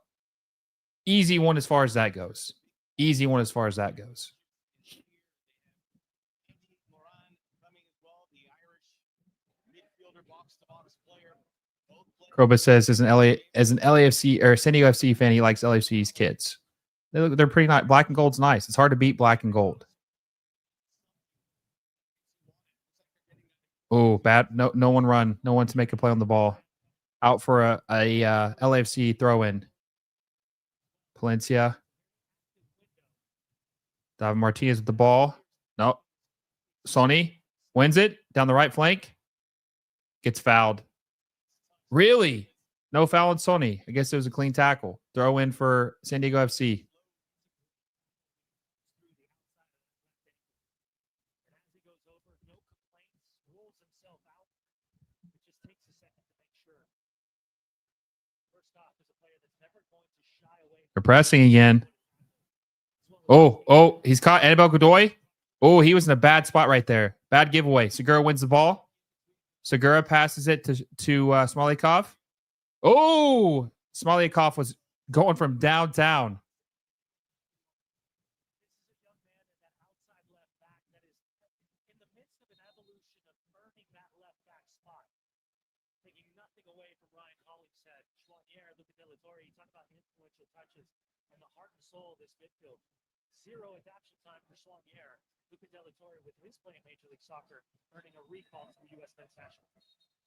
easy one as far as that goes. Kroba says, as an LAFC or San Diego FC fan, he likes LAFC's kits. They're pretty nice. Black and gold's nice. It's hard to beat black and gold. Oh, bad. No one run. No one to make a play on the ball. Out for a LAFC throw-in. Palencia. David Martinez with the ball. Nope. Sonny wins it down the right flank. Gets fouled. Really? No foul on Sonny. I guess it was a clean tackle. Throw in for San Diego FC. They're pressing again. Oh, he's caught. Annabelle Godoy. Oh, he was in a bad spot right there. Bad giveaway. Segura wins the ball. Segura passes it to Smolikov. Oh, Smolyakov was going from downtown. Zero adaptation time for Schwanier. Luca Delatorre with his play in Major League Soccer, earning a recall to the U.S. Men's National.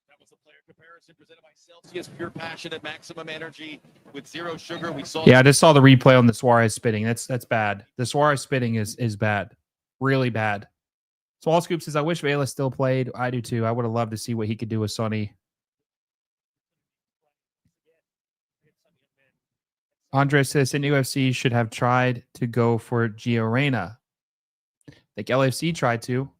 That was a player comparison presented by Celsius, pure passion and maximum energy with zero sugar. We saw. Yeah, I just saw the replay on the Suarez spitting. That's bad. The Suarez spitting is bad, really bad. Small Scoop says, "I wish Vela still played. I do too. I would have loved to see what he could do with Sonny." Andres says, "In UFC should have tried to go for Gio Reyna. I think LAFC tried to."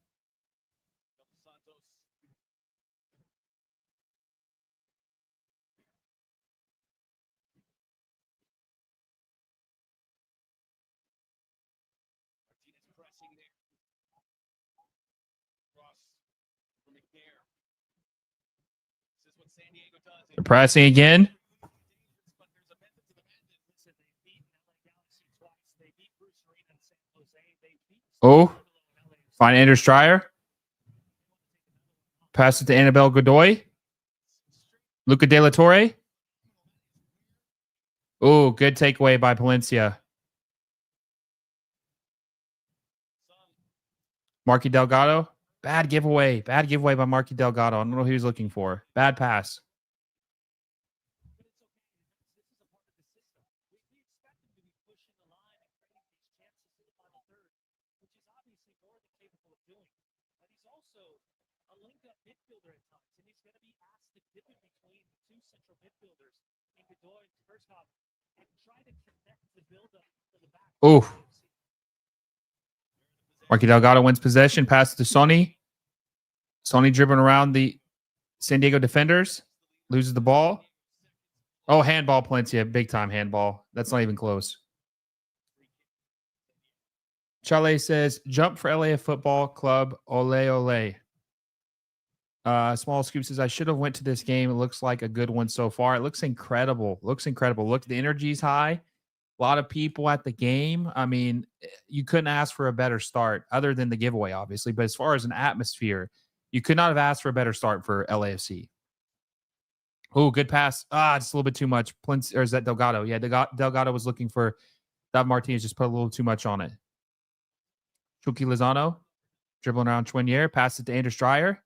Pressing again. Oh, find Anders Dreyer. Pass it to Annabelle Godoy. Luca De La Torre. Oh, good takeaway by Palencia. Marky Delgado. Bad giveaway. Bad giveaway by Marky Delgado. I don't know who he was looking for. Bad pass. Oh. Marky Delgado wins possession. Passes to Sonny. Sonny dribbling around the San Diego defenders. Loses the ball. Oh, handball, Palencia. Big time handball. That's not even close. Charlie says, "Jump for LA Football Club. Ole, ole." Small Scoop says, "I should have went to this game. It looks like a good one so far. It looks incredible. Looks incredible. Look, the energy's high. A lot of people at the game. I mean, you couldn't ask for a better start other than the giveaway, obviously. But as far as an atmosphere, you could not have asked for a better start for LAFC. Oh, good pass. Just a little bit too much. Or is that Delgado? Yeah, Delgado was looking for David Martinez, just put a little too much on it. Chucky Lozano dribbling around Chouinier. Pass it to Anders Dreyer.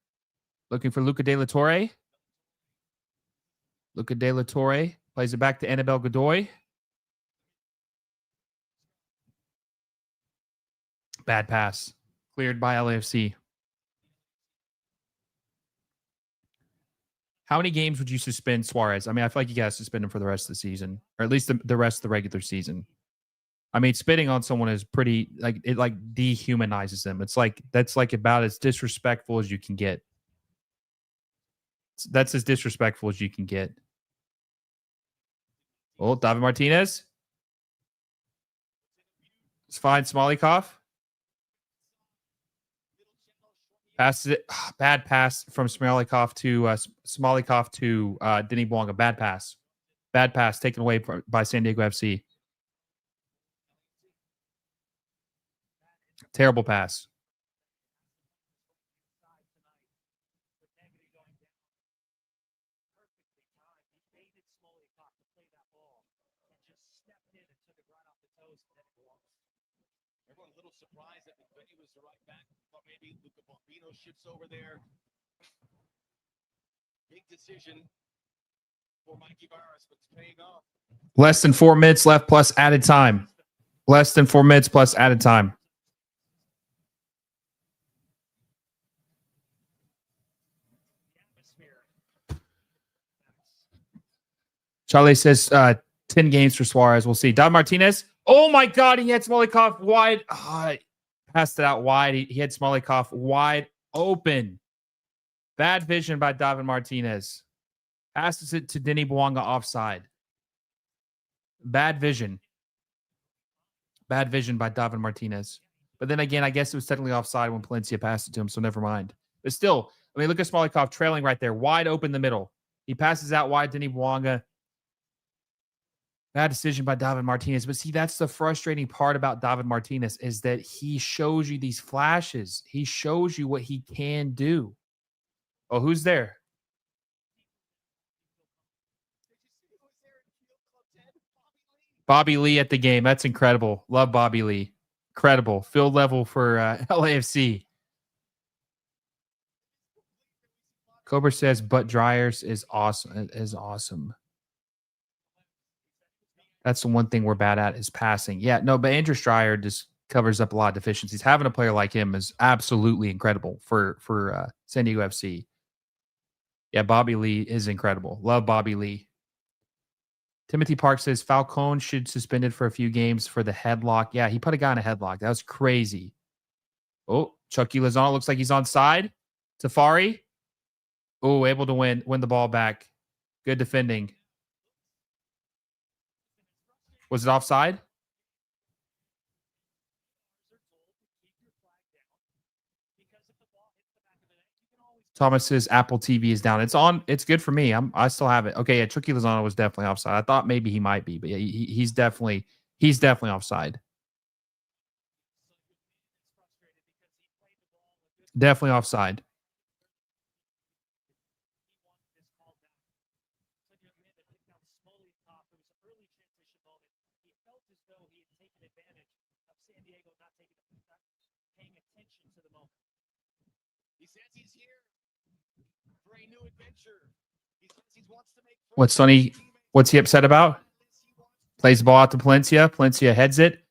Looking for Luca De La Torre. Luca De La Torre plays it back to Annabelle Godoy. Bad pass. Cleared by LAFC. How many games would you suspend Suarez? I mean, I feel like you got to suspend him for the rest of the season, or at least the rest of the regular season. I mean, spitting on someone is pretty, like, it like dehumanizes them. It's like, that's like about as disrespectful as you can get. That's as disrespectful as you can get. Oh, David Martinez. It's fine. Smolyakov. Passes it. Bad pass from Smolyakov to Denny Bwanga. Bad pass. Bad pass taken away by San Diego FC. Terrible pass. Everyone a little surprised that McVinney was the right back. Thought maybe Luca Bombino shifts over there. Big decision for Mikey Barras, but it's paying off. Less than 4 minutes left plus added time. Less than 4 minutes plus added time. Charlie says 10 games for Suarez. We'll see. Don Martinez. Oh, my God. He had Smolyakov wide. Passed it out wide. He had Smolyakov wide open. Bad vision by David Martinez. Passes it to Denny Bwanga offside. Bad vision. Bad vision by David Martinez. But then again, I guess it was technically offside when Palencia passed it to him, so never mind. But still, I mean, look at Smolyakov trailing right there. Wide open in the middle. He passes out wide, Denny Bwanga. Bad decision by David Martinez. But see, that's the frustrating part about David Martinez is that he shows you these flashes. He shows you what he can do. Oh, who's there? Bobby Lee at the game. That's incredible. Love Bobby Lee. Incredible. Field level for LAFC. Cobra says, but Dryers is awesome. Is awesome. That's the one thing we're bad at is passing. Yeah, no, but Andrew Stryer just covers up a lot of deficiencies. Having a player like him is absolutely incredible for San Diego FC. Yeah, Bobby Lee is incredible. Love Bobby Lee. Timothy Park says Falcone should suspended for a few games for the headlock. Yeah, he put a guy in a headlock. That was crazy. Oh, Chucky Lozano looks like he's on side. Tafari. Oh, able to win the ball back. Good defending. Was it offside? Thomas says Apple TV is down. It's on. It's good for me. I still have it. Okay, yeah. Chucky Lozano was definitely offside. I thought maybe he might be, but yeah, he's definitely offside. Definitely offside. What's Sonny? What's he upset about? Plays the ball out to Palencia. Palencia heads it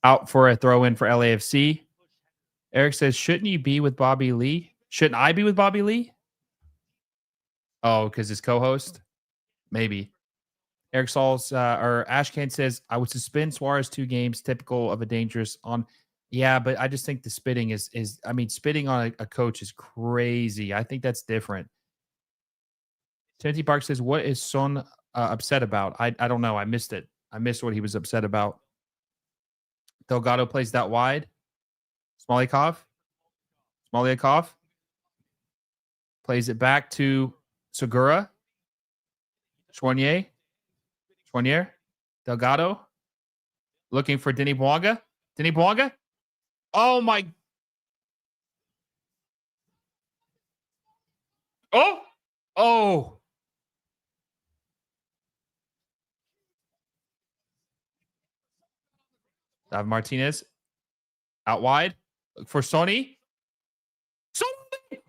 out for a throw in for LAFC. Eric says, shouldn't you be with Bobby Lee? Shouldn't I be with Bobby Lee? Oh, because his co-host? Maybe. Eric Sauls or Ashcan says, I would suspend Suarez 2 games, typical of a dangerous on. Yeah, but I just think the spitting is I mean, spitting on a coach is crazy. I think that's different. Timothy Park says, what is Son upset about? I don't know. I missed it. I missed what he was upset about. Delgado plays that wide. Smolyakov plays it back to Segura. Chouanier. Delgado. Looking for Denis Bouanga. Oh, my. Oh. David Martinez. Out wide. Look for Sonny.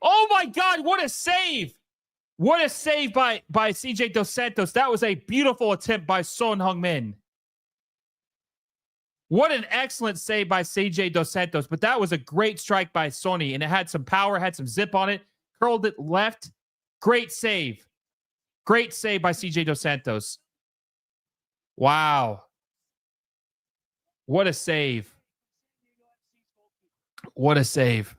Oh, my God. What a save. What a save by CJ Dos Santos. That was a beautiful attempt by Son Heung-min. What an excellent save by CJ Dos Santos. But that was a great strike by Sonny, and it had some power, had some zip on it, curled it left. Great save. Great save by CJ Dos Santos. Wow. What a save. What a save.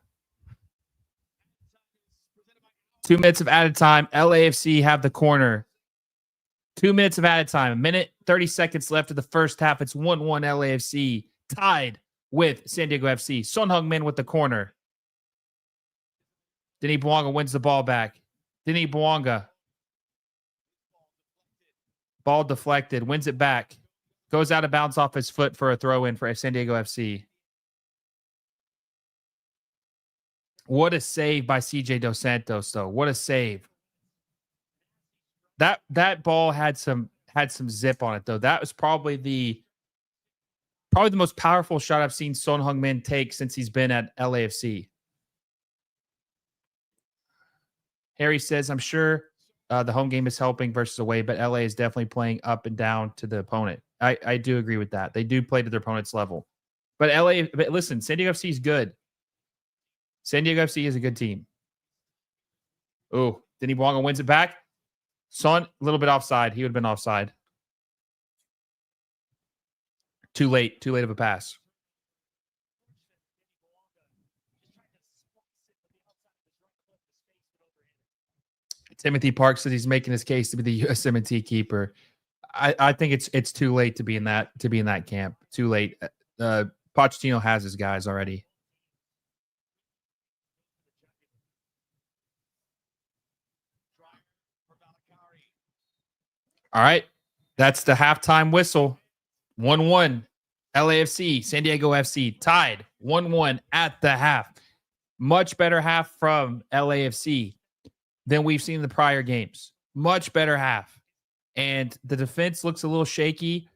2 minutes of added time. LAFC have the corner. 2 minutes of added time. 1 minute, 30 seconds left of the first half. It's 1-1 LAFC. Tied with San Diego FC. Son Heung-min with the corner. Denis Bouanga wins the ball back. Denis Bouanga. Ball deflected. Wins it back. Goes out of bounds off his foot for a throw-in for San Diego FC. What a save by CJ Dos Santos, though. What a save. That ball had some zip on it, though. That was probably the most powerful shot I've seen Son Heung-min take since he's been at LAFC. Harry says, I'm sure the home game is helping versus away, but LA is definitely playing up and down to the opponent. I do agree with that. They do play to their opponent's level. But listen, San Diego FC is good. San Diego FC is a good team. Oh, Denis Bouanga wins it back. Son, a little bit offside. He would have been offside. Too late of a pass. Timothy Park says he's making his case to be the USMNT keeper. I think it's too late to be in that camp. Too late. Pochettino has his guys already. All right. That's the halftime whistle. 1-1. LAFC, San Diego FC tied 1-1 at the half. Much better half from LAFC than we've seen in the prior games. Much better half. And the defense looks a little shaky.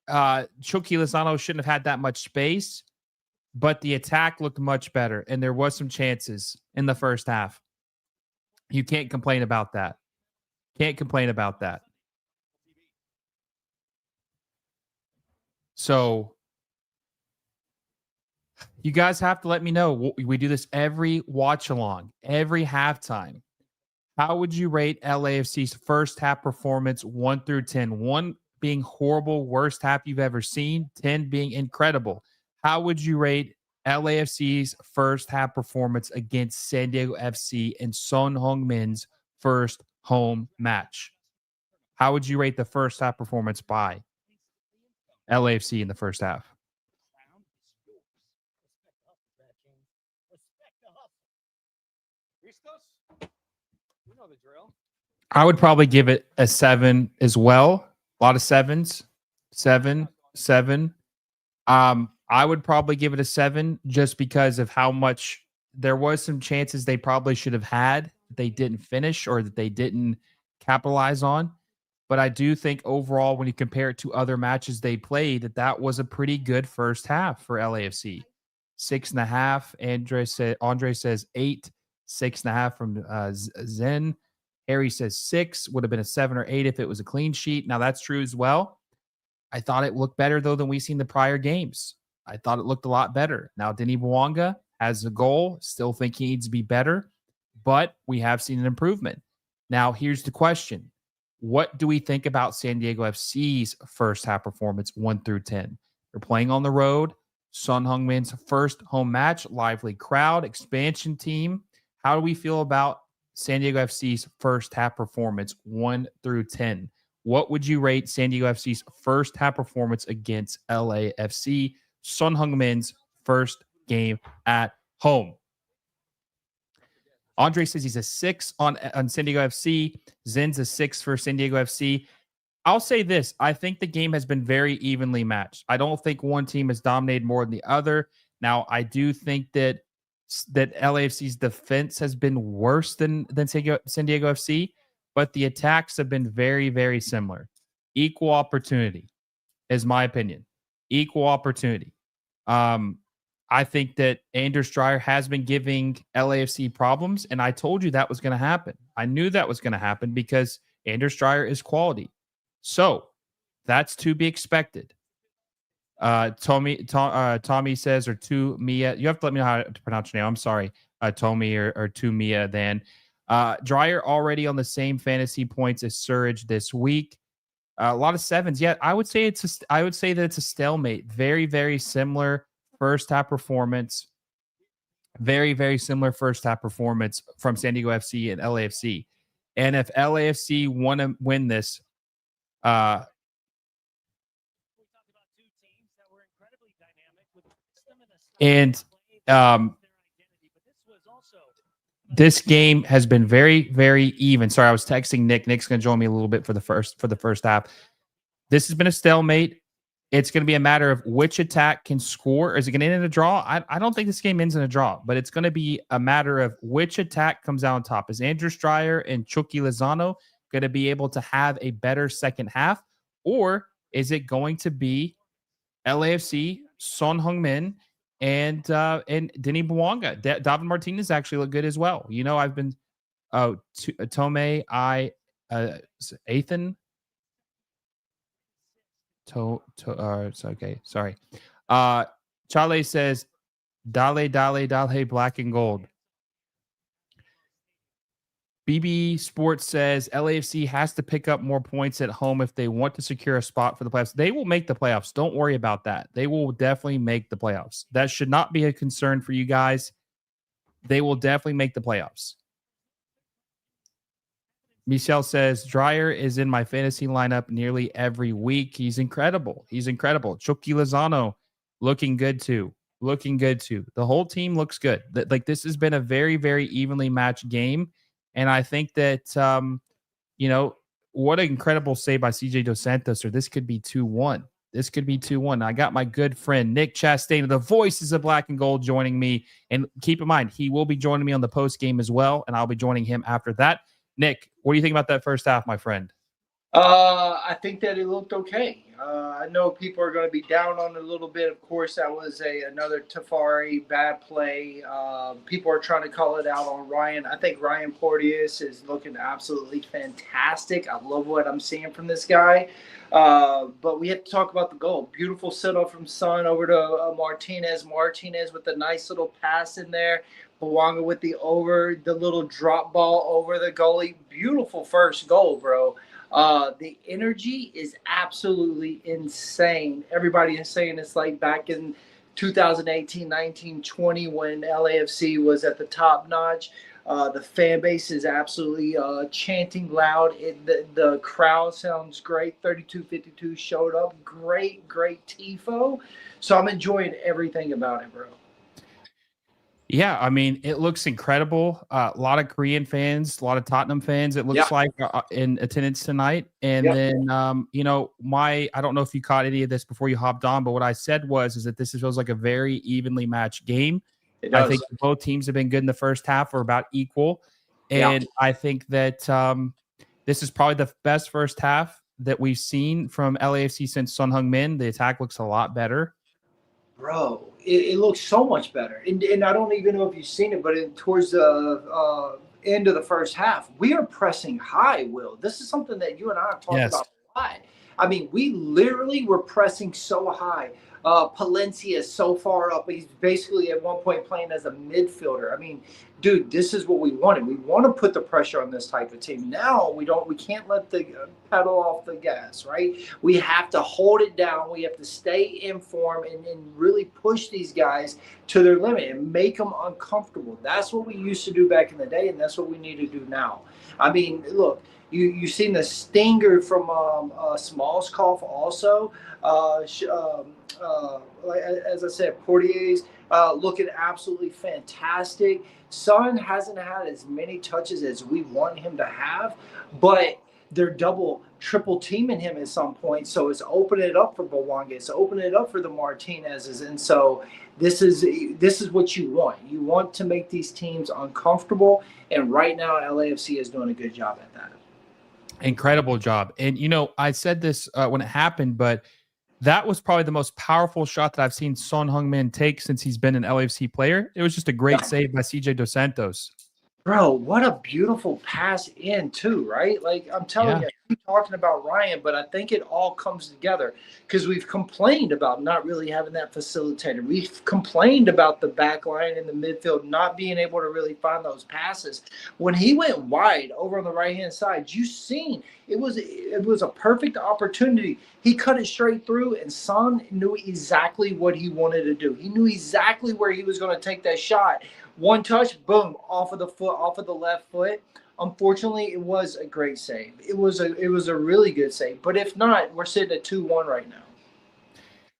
Chucky Lozano shouldn't have had that much space, but the attack looked much better. And there was some chances in the first half. You can't complain about that. Can't complain about that. So you guys have to let me know. We do this every watch along, every halftime. How would you rate LAFC's first half performance 1 through 10? 1 being horrible, worst half you've ever seen, 10 being incredible. How would you rate LAFC's first half performance against San Diego FC in Son Heung-min's first home match? How would you rate the first half performance by LAFC in the first half? I would probably give it a 7 as well. A lot of 7s. 7, 7. I would probably give it a 7 just because of how much there was some chances they probably should have had that they didn't finish or that they didn't capitalize on. But I do think overall, when you compare it to other matches they played, that was a pretty good first half for LAFC. 6.5. Andre says 8. 6.5 from Zen. Harry says 6. Would have been a 7 or 8 if it was a clean sheet. Now that's true as well. I thought it looked better though than we've seen the prior games. I thought it looked a lot better. Now Denis Bouanga has a goal. Still think he needs to be better, but we have seen an improvement. Now here's the question. What do we think about San Diego FC's first half performance 1 through 10? They're playing on the road. Son Heung-min's first home match, lively crowd, expansion team. How do we feel about San Diego FC's first half performance 1 through 10? What would you rate San Diego FC's first half performance against LAFC, Son Heung-min's first game at home? Andre says he's a 6 on San Diego FC. Zen's a 6 for San Diego FC. I'll say this. I think the game has been very evenly matched. I don't think one team has dominated more than the other. Now, I do think that LAFC's defense has been worse than San Diego FC, but the attacks have been very, very similar. Equal opportunity is my opinion. Equal opportunity. I think that Anders Dreyer has been giving LAFC problems, and I told you that was going to happen. I knew that was going to happen because Anders Dreyer is quality. So that's to be expected. Tommy says, or to Mia. You have to let me know how to pronounce your name. I'm sorry, Tommy or to Mia. Then Dreyer already on the same fantasy points as Surridge this week. A lot of 7s. Yeah, I would say that it's a stalemate. Very, very similar first half performance. Very, very similar first half performance from San Diego FC and LAFC. And if LAFC want to win this, this game has been very, very even. Sorry, I was texting Nick. Nick's going to join me a little bit for the first half. This has been a stalemate. It's going to be a matter of which attack can score. Is it going to end in a draw? I don't think this game ends in a draw, but it's going to be a matter of which attack comes out on top. Is Anders Dreyer and Chucky Lozano going to be able to have a better second half, or is it going to be LAFC, Son Heung-min, and Denis Bouanga? David Martinez actually looked good as well. You know, I've been Tome, Ethan. Okay, sorry. Chale says, Dale, black and gold. BB Sports says LAFC has to pick up more points at home if they want to secure a spot for the playoffs. They will make the playoffs. Don't worry about that. They will definitely make the playoffs. That should not be a concern for you guys. They will definitely make the playoffs. Michelle says, Dreyer is in my fantasy lineup nearly every week. He's incredible. Chucky Lozano looking good too. The whole team looks good. Like, this has been a very, very evenly matched game. And I think that, what an incredible save by CJ Dos Santos, or this could be 2-1. This could be 2-1. I got my good friend Nick Chastain of the Voices of Black and Gold joining me. And keep in mind, he will be joining me on the post game as well, and I'll be joining him after that. Nick, what do you think about that first half, my friend? I think that it looked okay. I know people are going to be down on it a little bit. Of course, that was another Tafari bad play. People are trying to call it out on Ryan. I think Ryan Porteous is looking absolutely fantastic. I love what I'm seeing from this guy. But we have to talk about the goal. Beautiful sit-up from Son over to Martinez. Martinez with a nice little pass in there. Bouanga with the little drop ball over the goalie. Beautiful first goal, bro. The energy is absolutely insane. Everybody is saying it's like back in 2018, 19, 20 when LAFC was at the top notch. The fan base is absolutely chanting loud. The crowd sounds great. 3252 showed up. Great tifo. So I'm enjoying everything about it, bro. Yeah, I mean, it looks incredible. A lot of Korean fans, a lot of Tottenham fans, it looks like in attendance tonight. And then, I don't know if you caught any of this before you hopped on, but what I said is that this feels like a very evenly matched game. I think both teams have been good in the first half or about equal. And I think that this is probably the best first half that we've seen from LAFC since Son Heung-min. The attack looks a lot better. Bro, it looks so much better. And I don't even know if you've seen it, but towards the end of the first half, we are pressing high, Will. This is something that you and I have talked about a lot. I mean, we literally were pressing so high. Palencia is so far up. He's basically at one point playing as a midfielder. I mean, dude, this is what we wanted. We want to put the pressure on this type of team. Now we can't let the pedal off the gas, right? We have to hold it down. We have to stay in form and really push these guys to their limit and make them uncomfortable. That's what we used to do back in the day, and that's what we need to do now. I mean, look, you've seen the stinger from Smallskopf also. As I said, Portier's looking absolutely fantastic. Son hasn't had as many touches as we want him to have, but they're double, triple teaming him at some point. So it's opening it up for Bouanga. It's opening it up for the Martinez's. And so this is what you want. You want to make these teams uncomfortable. And right now, LAFC is doing a good job at that. Incredible job. And, I said this when it happened, but that was probably the most powerful shot that I've seen Son Heung-min take since he's been an LAFC player. It was just a great save by CJ Dos Santos. Bro, what a beautiful pass in too, right? Like I'm telling you, I'm talking about Ryan, but I think it all comes together because we've complained about not really having that facilitator. We've complained about the back line in the midfield not being able to really find those passes. When he went wide over on the right-hand side, you seen it was a perfect opportunity. He cut it straight through, and Son knew exactly what he wanted to do. He knew exactly where he was going to take that shot. One touch, boom, off of the left foot. Unfortunately, it was a great save. It was a really good save. But if not, we're sitting at 2-1 right now.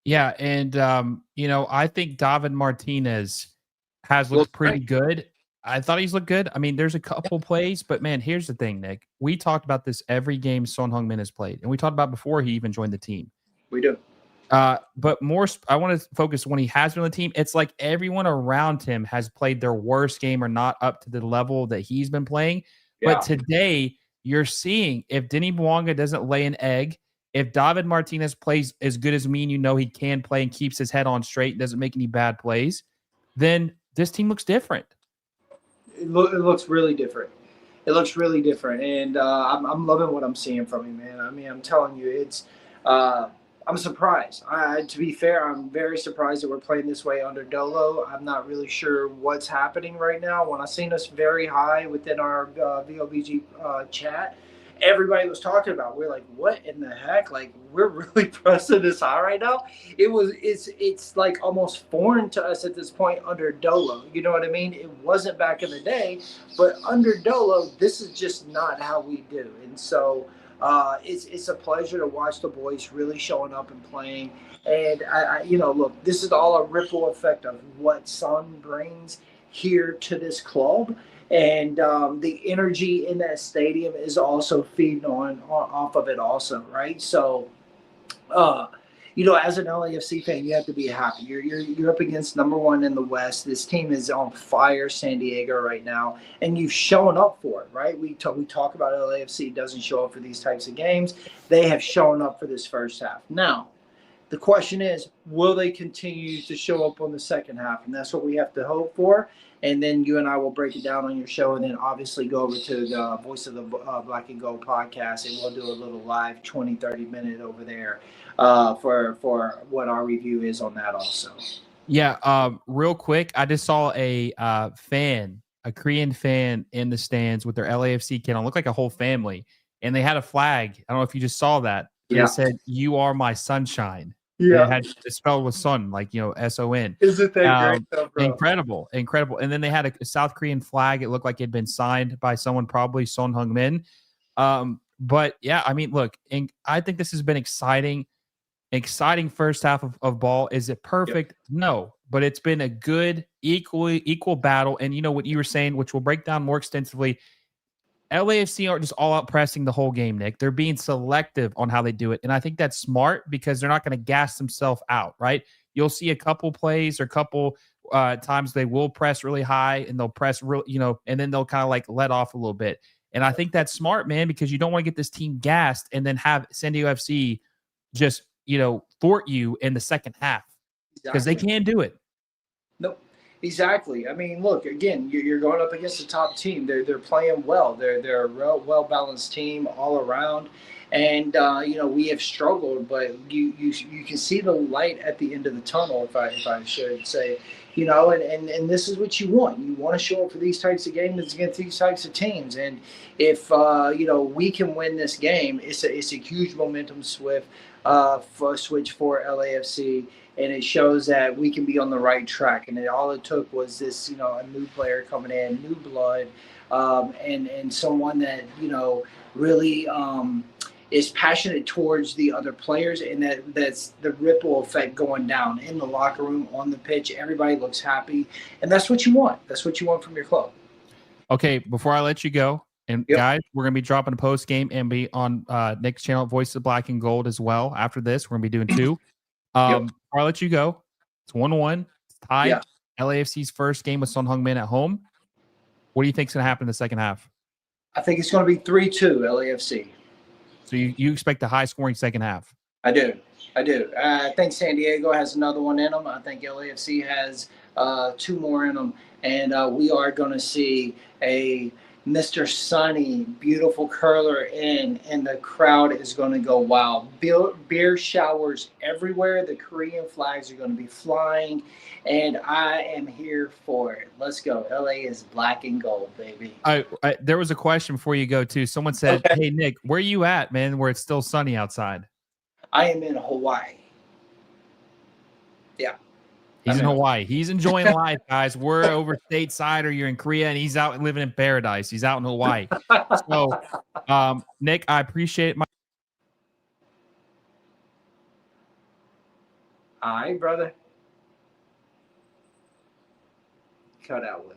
Yeah, and I think David Martinez has looked pretty good. I thought he's looked good. I mean, there's a couple plays, but man, here's the thing, Nick. We talked about this every game Son Heung-min has played, and we talked about before he even joined the team. We do. But more, I want to focus when he has been on the team. It's like everyone around him has played their worst game or not up to the level that he's been playing. Yeah. But today, you're seeing if Denny Bouanga doesn't lay an egg, if David Martinez plays as good as me and he can play and keeps his head on straight, doesn't make any bad plays, then this team looks different. It looks really different. It looks really different, and I'm loving what I'm seeing from him, man. I mean, I'm telling you, it's. I'm surprised. To be fair, I'm very surprised that we're playing this way under Dolo. I'm not really sure what's happening right now. When I seen us very high within our VOBG chat, everybody was talking about. We're like, what in the heck? Like, we're really pressing this high right now. It's like almost foreign to us at this point under Dolo. You know what I mean? It wasn't back in the day, but under Dolo, this is just not how we do. And so. It's a pleasure to watch the boys really showing up and playing. And, look, this is all a ripple effect of what Son brings. here to this club. And the energy in that stadium is also feeding on off of it also, right? So uh, as an LAFC fan, you have to be happy. You're up against number one in the West. This team is on fire, San Diego, right now, and you've shown up for it, right? We talk about LAFC doesn't show up for these types of games. They have shown up for this first half. Now, the question is, will they continue to show up on the second half? And that's what we have to hope for. And then you and I will break it down on your show, and then obviously go over to the Voice of the Black and Gold podcast, and we'll do a little live 20, 30-minute over there for what our review is on that also. Yeah, real quick, I just saw a Korean fan in the stands with their LAFC kid on, looked like a whole family, and they had a flag. I don't know if you just saw that. Yeah. It said, "You are my sunshine." Yeah. It spelled with sun, like, SON. Isn't that great though, bro? Incredible. And then they had a South Korean flag. It looked like it had been signed by someone, probably Son Heung-min. But yeah, I mean, look, and I think this has been exciting first half of ball. Is it perfect? Yep. No, but it's been a good, equal battle. And what you were saying, which we'll break down more extensively, LAFC aren't just all out pressing the whole game, Nick. They're being selective on how they do it. And I think that's smart because they're not going to gas themselves out, right? You'll see a couple plays or a couple times they will press really high and they'll press real, and then they'll kind of like let off a little bit. And I think that's smart, man, because you don't want to get this team gassed and then have San Diego FC just, thwart you in the second half, because they can't do it. Nope. Exactly. I mean, look, again, you're going up against a top team. They're playing well. They're a well balanced team all around, and we have struggled, but you can see the light at the end of the tunnel, if I should say, and this is what you want. You want to show up for these types of games against these types of teams, and if we can win this game, it's a huge momentum switch for LAFC. And it shows that we can be on the right track. And all it took was this, a new player coming in, new blood, and someone that, really is passionate towards the other players. And that's the ripple effect going down in the locker room, on the pitch. Everybody looks happy. And that's what you want. That's what you want from your club. Okay, before I let you go, and guys, we're going to be dropping a post game and be on Nick's channel, Voice of Black and Gold, as well. After this, we're going to be doing 2. Before I let you go, it's 1-1. It's tied. Yeah. LAFC's first game with Son Heung-min at home. What do you think is going to happen in the second half? I think it's going to be 3-2 LAFC. So you expect a high-scoring second half? I do. I think San Diego has another one in them. I think LAFC has 2 more in them. And we are going to see a Mr. Sunny, beautiful curler in, and the crowd is going to go wild. Beer showers everywhere. The Korean flags are going to be flying, and I am here for it. Let's go. LA is black and gold, baby. There was a question before you go, too. Someone said, Hey, Nick, where are you at, man, where it's still sunny outside? I am in Hawaii. Yeah. He's in Hawaii. He's enjoying life, guys. We're over stateside, or you're in Korea, and he's out living in paradise. He's out in Hawaii. So, Nick, I appreciate my. All right, brother. Cut out, Will.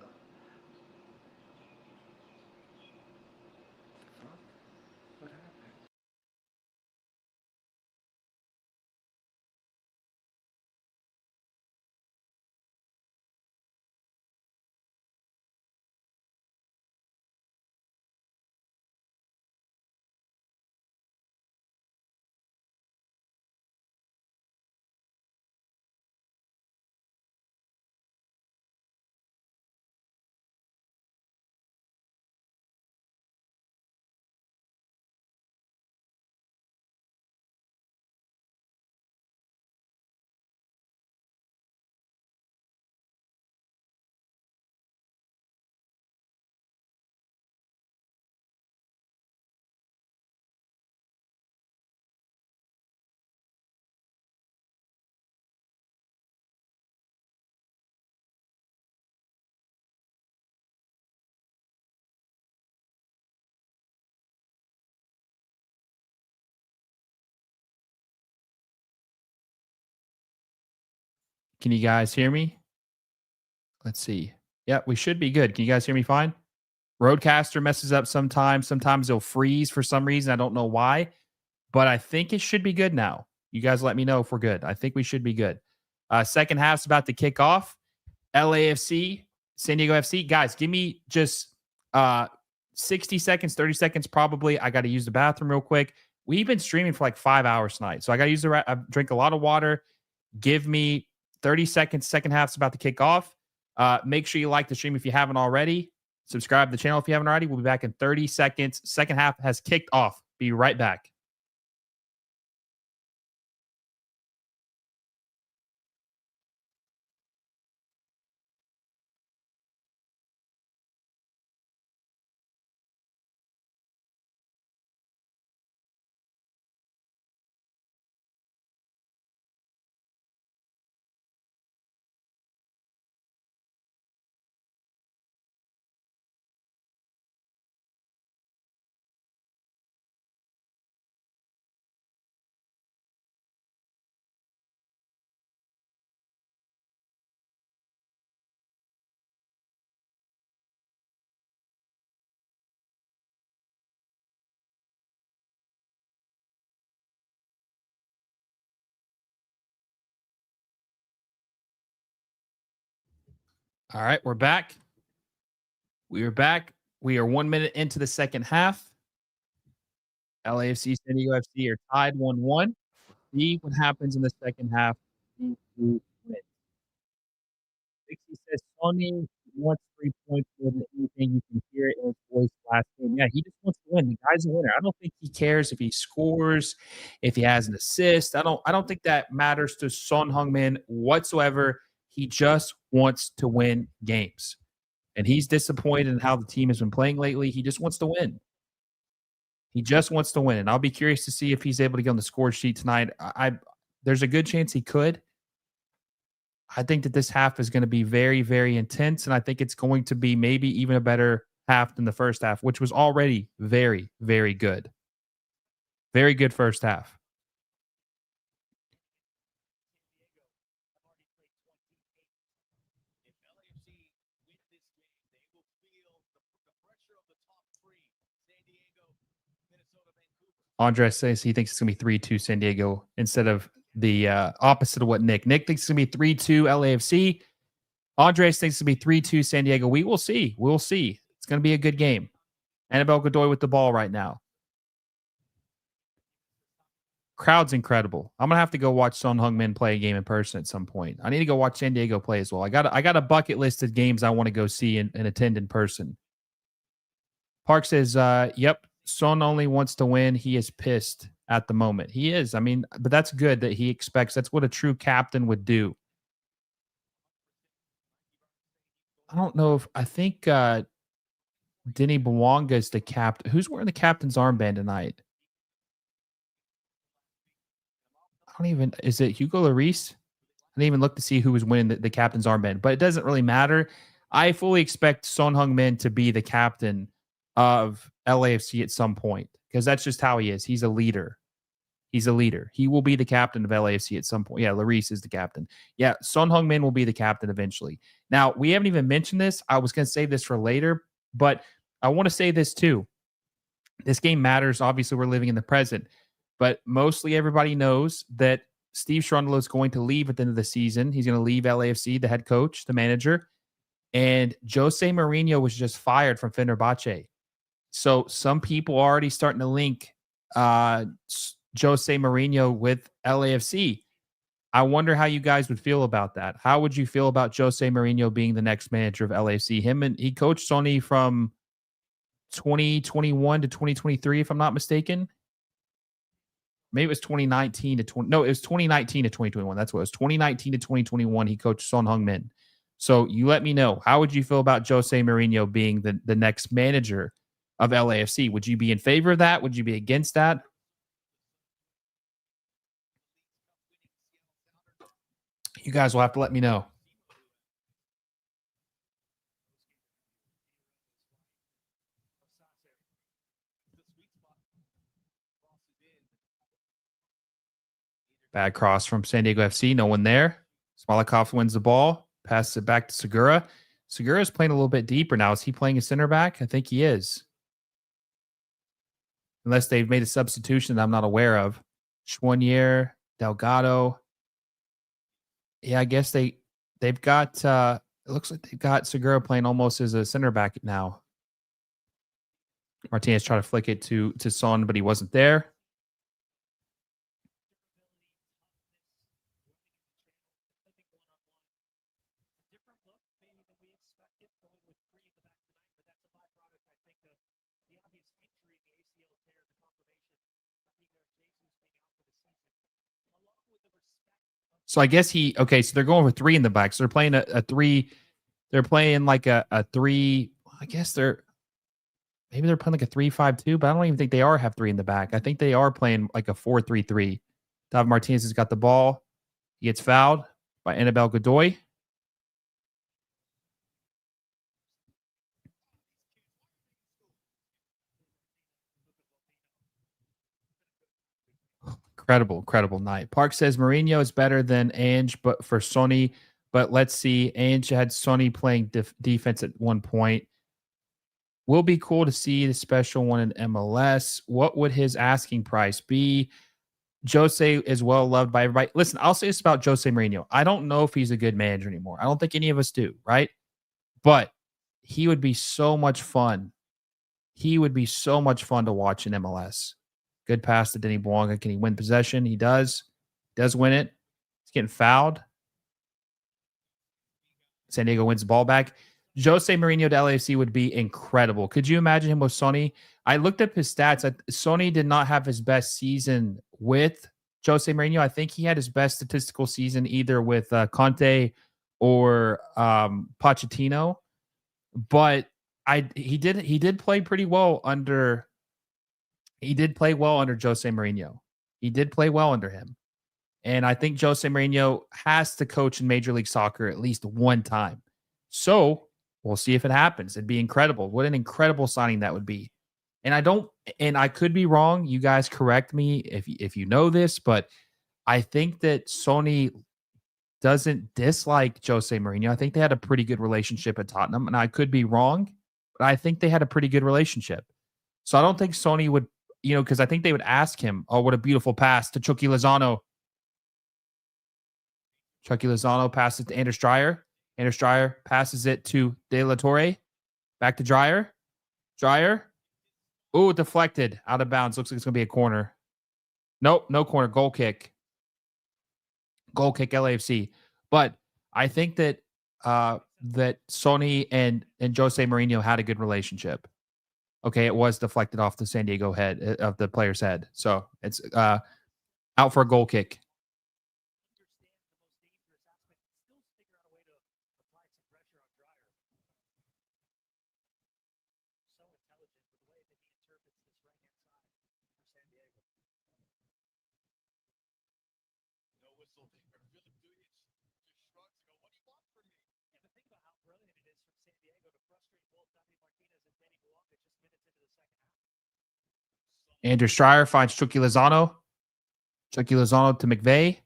Can you guys hear me? Let's see. Yeah, we should be good. Can you guys hear me fine? Roadcaster messes up sometimes. Sometimes it'll freeze for some reason. I don't know why, but I think it should be good now. You guys let me know if we're good. I think we should be good. Second half's about to kick off. LAFC, San Diego FC. Guys, give me just 60 seconds, 30 seconds probably. I got to use the bathroom real quick. We've been streaming for like 5 hours tonight. So I got to use drink a lot of water. Give me 30 seconds. Second half's about to kick off. Make sure you like the stream if you haven't already. Subscribe to the channel if you haven't already. We'll be back in 30 seconds. Second half has kicked off. Be right back. All right, we're back. We are back. We are 1 minute into the second half. LAFC, San Diego FC are tied 1-1. See what happens in the second half. Who wins? Dixie says Sonny wants 3 points more than anything. You can hear it in his voice last game. Yeah, he just wants to win. The guy's a winner. I don't think he cares if he scores, if he has an assist. I don't think that matters to Son Heung-min whatsoever. He just wants to win games. And he's disappointed in how the team has been playing lately. He just wants to win. He just wants to win. And I'll be curious to see if he's able to get on the score sheet tonight. There's a good chance he could. I think that this half is going to be very, very intense. And I think it's going to be maybe even a better half than the first half, which was already very, very good. Very good first half. Andres says he thinks it's going to be 3-2 San Diego instead of the opposite of what Nick. Nick thinks it's going to be 3-2 LAFC. Andres thinks it's going to be 3-2 San Diego. We will see. We'll see. It's going to be a good game. Annabelle Godoy with the ball right now. Crowd's incredible. I'm going to have to go watch Son Heung-min play a game in person at some point. I need to go watch San Diego play as well. I got a bucket list of games I want to go see and attend in person. Park says, yep, Son only wants to win. He is pissed at the moment. He is. I mean, but that's good that he expects. That's what a true captain would do. I don't know if I think Denny Bwanga is the captain. Who's wearing the captain's armband tonight? I don't even. Is it Hugo Lloris? I didn't even look to see who was winning the captain's armband, but it doesn't really matter. I fully expect Son Heung-min to be the captain of LAFC at some point because that's just how he is. He's a leader. He's a leader. He will be the captain of LAFC at some point. Yeah, Lloris is the captain. Yeah, Son Heung-min will be the captain eventually. Now, we haven't even mentioned this. I was going to save this for later, but I want to say this too. This game matters. Obviously, we're living in the present, but mostly everybody knows that Steve Cherundolo is going to leave at the end of the season. He's going to leave LAFC, the head coach, the manager, and Jose Mourinho was just fired from Fenerbahce. So some people are already starting to link Jose Mourinho with LAFC. I wonder how you guys would feel about that. How would you feel about Jose Mourinho being the next manager of LAFC? He coached Sony from 2021 to 2023, if I'm not mistaken. Maybe it was 2019 to 20. No, it was 2019 to 2021. That's what it was. 2019 to 2021. He coached Son Heung-min. So you let me know. How would you feel about Jose Mourinho being the next manager of LAFC? Would you be in favor of that? Would you be against that? You guys will have to let me know. Bad cross from San Diego FC. No one there. Smolikov wins the ball. Passes it back to Segura. Segura's playing a little bit deeper now. Is he playing a center back? I think he is. Unless they've made a substitution that I'm not aware of. Schwanier, Delgado. Yeah, I guess they've got it looks like they've got Segura playing almost as a center back now. Martinez tried to flick it to Son, but he wasn't there. So I guess so they're going for 3 in the back. So they're playing a 3. They're playing like a 3. I guess maybe they're playing like a 3-5-2, but I don't even think they have 3 in the back. I think they are playing like a 4-3-3. David Martinez has got the ball. He gets fouled by Annabelle Godoy. Incredible night. Park says Mourinho is better than Ange, but for Sonny. But let's see. Ange had Sonny playing defense at one point. Will be cool to see the special one in MLS. What would his asking price be? Jose is well loved by everybody. Listen, I'll say this about Jose Mourinho. I don't know if he's a good manager anymore. I don't think any of us do, right? But he would be so much fun. He would be so much fun to watch in MLS. Good pass to Denny Bouanga. Can he win possession? He does. Does win it. He's getting fouled. San Diego wins the ball back. Jose Mourinho to LAFC would be incredible. Could you imagine him with Sonny? I looked up his stats. Sonny did not have his best season with Jose Mourinho. I think he had his best statistical season either with Conte or Pochettino. But he did play pretty well under. He did play well under Jose Mourinho. He did play well under him. And I think Jose Mourinho has to coach in Major League Soccer at least one time. So we'll see if it happens. It'd be incredible. What an incredible signing that would be. And I could be wrong. You guys correct me if you know this, but I think that Sonny doesn't dislike Jose Mourinho. I think they had a pretty good relationship at Tottenham, and I could be wrong, but I think they had a pretty good relationship. So I don't think Sonny would, because I think they would ask him, oh, what a beautiful pass to Chucky Lozano. Chucky Lozano passes to Anders Dreyer. Anders Dreyer passes it to De La Torre. Back to Dreyer. Dreyer. Ooh, deflected. Out of bounds. Looks like it's going to be a corner. Nope, no corner. Goal kick. Goal kick LAFC. But I think that that Sonny and Jose Mourinho had a good relationship. Okay, it was deflected off the San Diego head of the player's head. So it's out for a goal kick. Andrew Stryer finds Chucky Lozano. Chucky Lozano to McVeigh.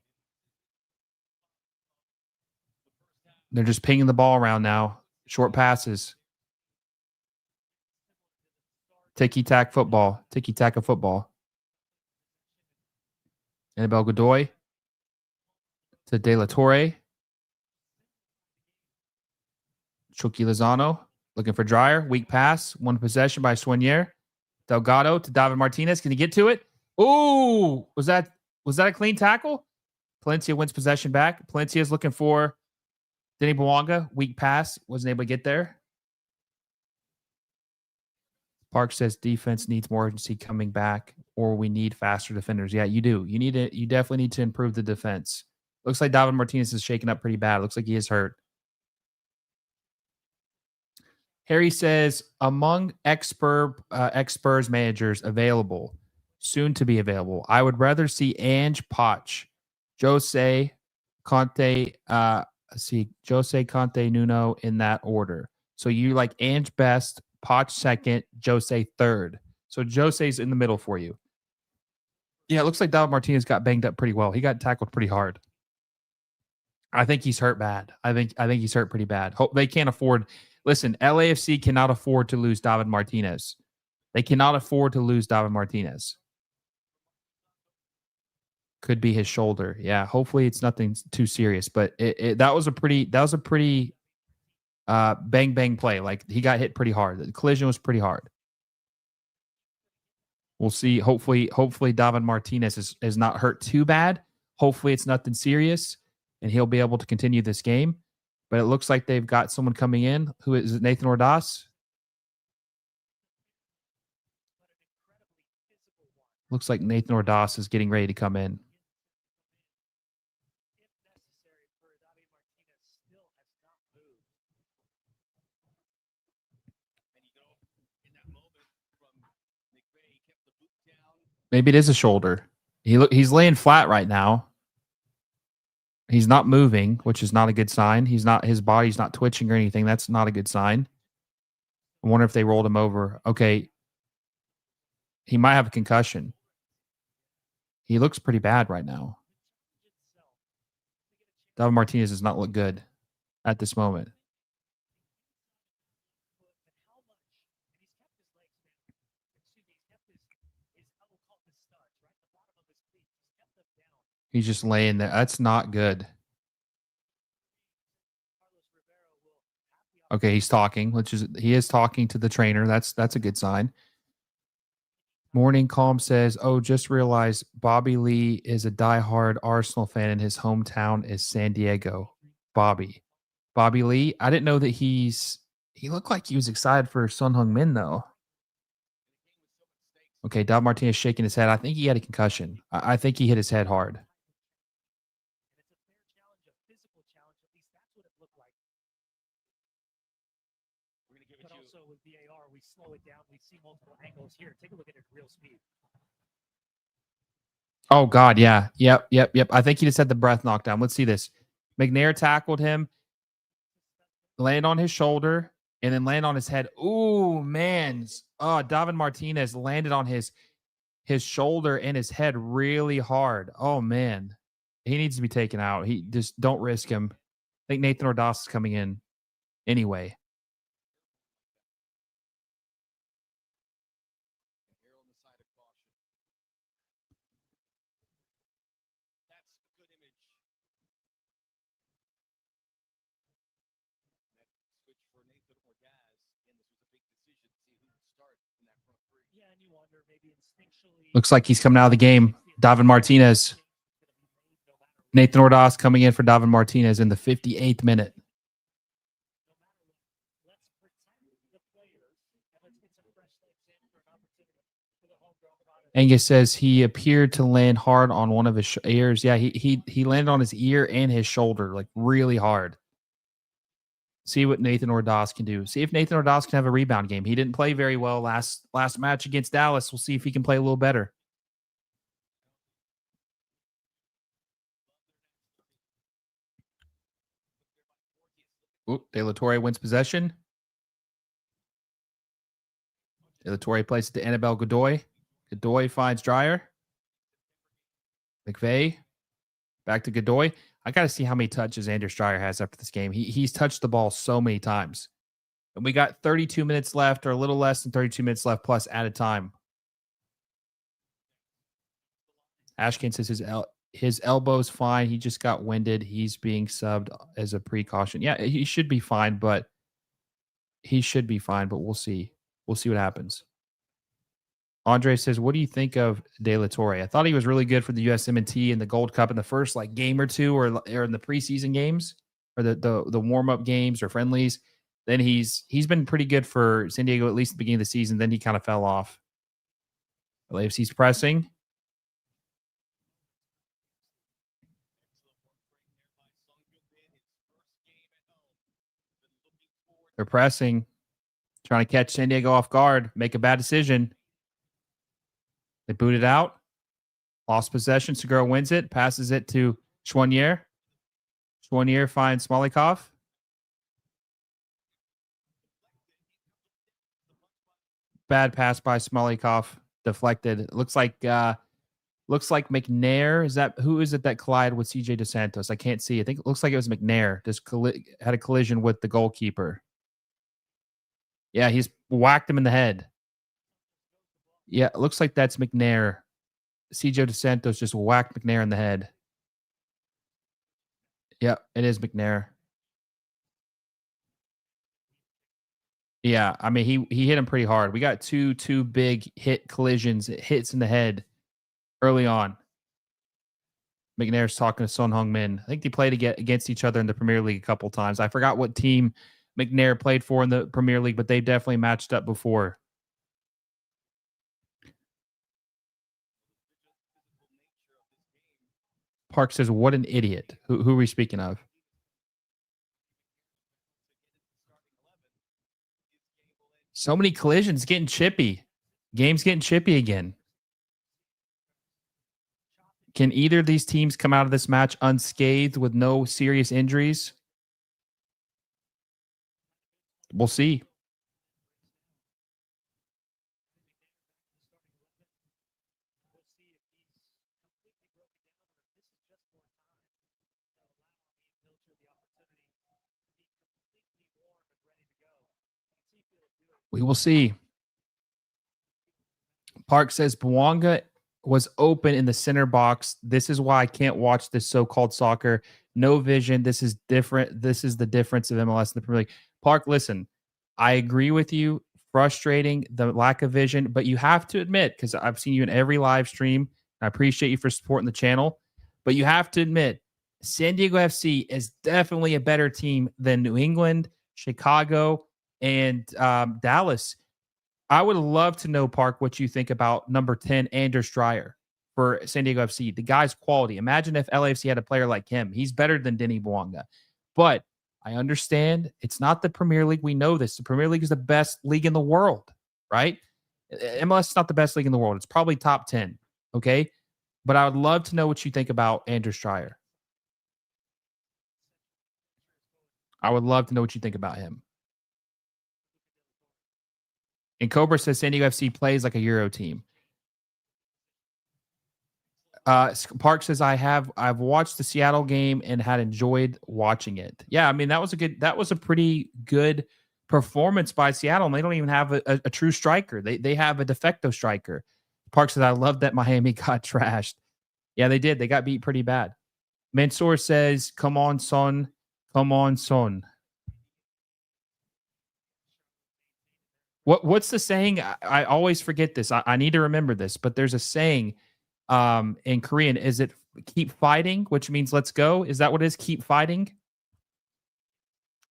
They're just pinging the ball around now. Short passes. Tiki-taka football. Tiki-taka football. Annabelle Godoy to De La Torre. Chucky Lozano looking for Dreyer. Weak pass. One possession by Schwanier. Delgado to David Martinez. Can he get to it? Ooh, was that a clean tackle? Palencia wins possession back. Palencia is looking for Denny Bouanga. Weak pass. Wasn't able to get there. Park says defense needs more urgency coming back, or we need faster defenders. Yeah, you do. You definitely need to improve the defense. Looks like David Martinez is shaking up pretty bad. Looks like he is hurt. Harry says, among ex-Spurs managers available, soon to be available, I would rather see Ange, Poch, Jose, Conte, Jose, Conte, Nuno in that order. So you like Ange best, Poch second, Jose third. So Jose's in the middle for you. Yeah, it looks like David Martinez got banged up pretty well. He got tackled pretty hard. I think he's hurt bad. I think he's hurt pretty bad. They can't afford. Listen, LAFC cannot afford to lose David Martinez. They cannot afford to lose David Martinez. Could be his shoulder. Yeah, hopefully it's nothing too serious. But that was a pretty bang bang play. Like he got hit pretty hard. The collision was pretty hard. We'll see. Hopefully David Martinez is not hurt too bad. Hopefully it's nothing serious, and he'll be able to continue this game. But it looks like they've got someone coming in. Who is it? Nathan Ordaz? Looks like Nathan Ordaz is getting ready to come in. Maybe it is a shoulder. He's laying flat right now. He's not moving, which is not a good sign. His body's not twitching or anything. That's not a good sign. I wonder if they rolled him over. Okay. He might have a concussion. He looks pretty bad right now. David Martinez does not look good at this moment. He's just laying there. That's not good. Okay, he's talking, he is talking to the trainer. That's a good sign. Morning Calm says, "Oh, just realized Bobby Lee is a diehard Arsenal fan and his hometown is San Diego." Bobby Lee. I didn't know that he looked like he was excited for Son Heung-min though. Okay, David Martinez shaking his head. I think he had a concussion. I think he hit his head hard. But also with VAR, we slow it down. We see multiple angles here. Take a look at it at real speed. Oh God, yeah. Yep. I think he just had the breath knocked down. Let's see this. McNair tackled him, land on his shoulder, and then land on his head. Ooh, man. Oh, David Martinez landed on his shoulder and his head really hard. Oh man. He needs to be taken out. He just don't risk him. I think Nathan Ordaz is coming in anyway. Looks like he's coming out of the game. David Martinez. Nathan Ordaz coming in for David Martinez in the 58th minute. Angus says he appeared to land hard on one of his ears. Yeah, he landed on his ear and his shoulder, like really hard. See what Nathan Ordaz can do. See if Nathan Ordaz can have a rebound game. He didn't play very well last match against Dallas. We'll see if he can play a little better. Oop, De La Torre wins possession. De La Torre plays it to Annabelle Godoy. Godoy finds Dreyer. McVeigh. Back to Godoy. I got to see how many touches Anders Dreyer has after this game. He's touched the ball so many times. And we got 32 minutes left, or a little less than 32 minutes left, plus added time. Ashkin says his elbow's fine. He just got winded. He's being subbed as a precaution. Yeah, he should be fine, but we'll see. We'll see what happens. Andre says, "What do you think of De La Torre? I thought he was really good for the USMNT in the Gold Cup in the first game or two, or in the preseason games, or the warm up games or friendlies. Then he's been pretty good for San Diego at least at the beginning of the season. Then he kind of fell off. LAFC's pressing. They're pressing, trying to catch San Diego off guard, make a bad decision. They boot it out. Lost possession. Segura wins it. Passes it to Schwanier. Schwanier finds Smolikov. Bad pass by Smolikov. Deflected. It looks like Looks like McNair. Who is it that collided with CJ DeSantos? I can't see. I think it looks like it was McNair. Just had a collision with the goalkeeper. Yeah, he's whacked him in the head. Yeah, it looks like that's McNair. CJ DeSantos just whacked McNair in the head. Yeah, it is McNair. Yeah, I mean he hit him pretty hard. We got two big hits in the head early on. McNair's talking to Son Heung-min. I think they played against each other in the Premier League a couple times. I forgot what team McNair played for in the Premier League, but they definitely matched up before. Park says, "What an idiot." Who are we speaking of? So many collisions, getting chippy. Game's getting chippy again. Can either of these teams come out of this match unscathed with no serious injuries? We'll see. We will see. Park says Bouanga was open in the center box. This is why I can't watch this so-called soccer. No vision. This is different. This is the difference of MLS and the Premier League. Park, listen, I agree with you. Frustrating, the lack of vision, but you have to admit, because I've seen you in every live stream, and I appreciate you for supporting the channel, but you have to admit, San Diego FC is definitely a better team than New England, Chicago, and Dallas. I would love to know, Park, what you think about number 10, Anders Dreyer for San Diego FC. The guy's quality. Imagine if LAFC had a player like him. He's better than Denny Bouanga. But I understand it's not the Premier League. We know this. The Premier League is the best league in the world, right? MLS is not the best league in the world. It's probably top 10, okay? But I would love to know what you think about Anders Dreyer. I would love to know what you think about him. And Cobra says San Diego FC plays like a Euro team. Park says I've watched the Seattle game and had enjoyed watching it. Yeah, I mean that was a pretty good performance by Seattle. And they don't even have a true striker. They have a de facto striker. Park says I love that Miami got trashed. Yeah, they did. They got beat pretty bad. Mansour says, "Come on, son. Come on, son." What's the saying? I always forget this. I need to remember this, but there's a saying in Korean. Is it keep fighting, which means let's go? Is that what it is? Keep fighting?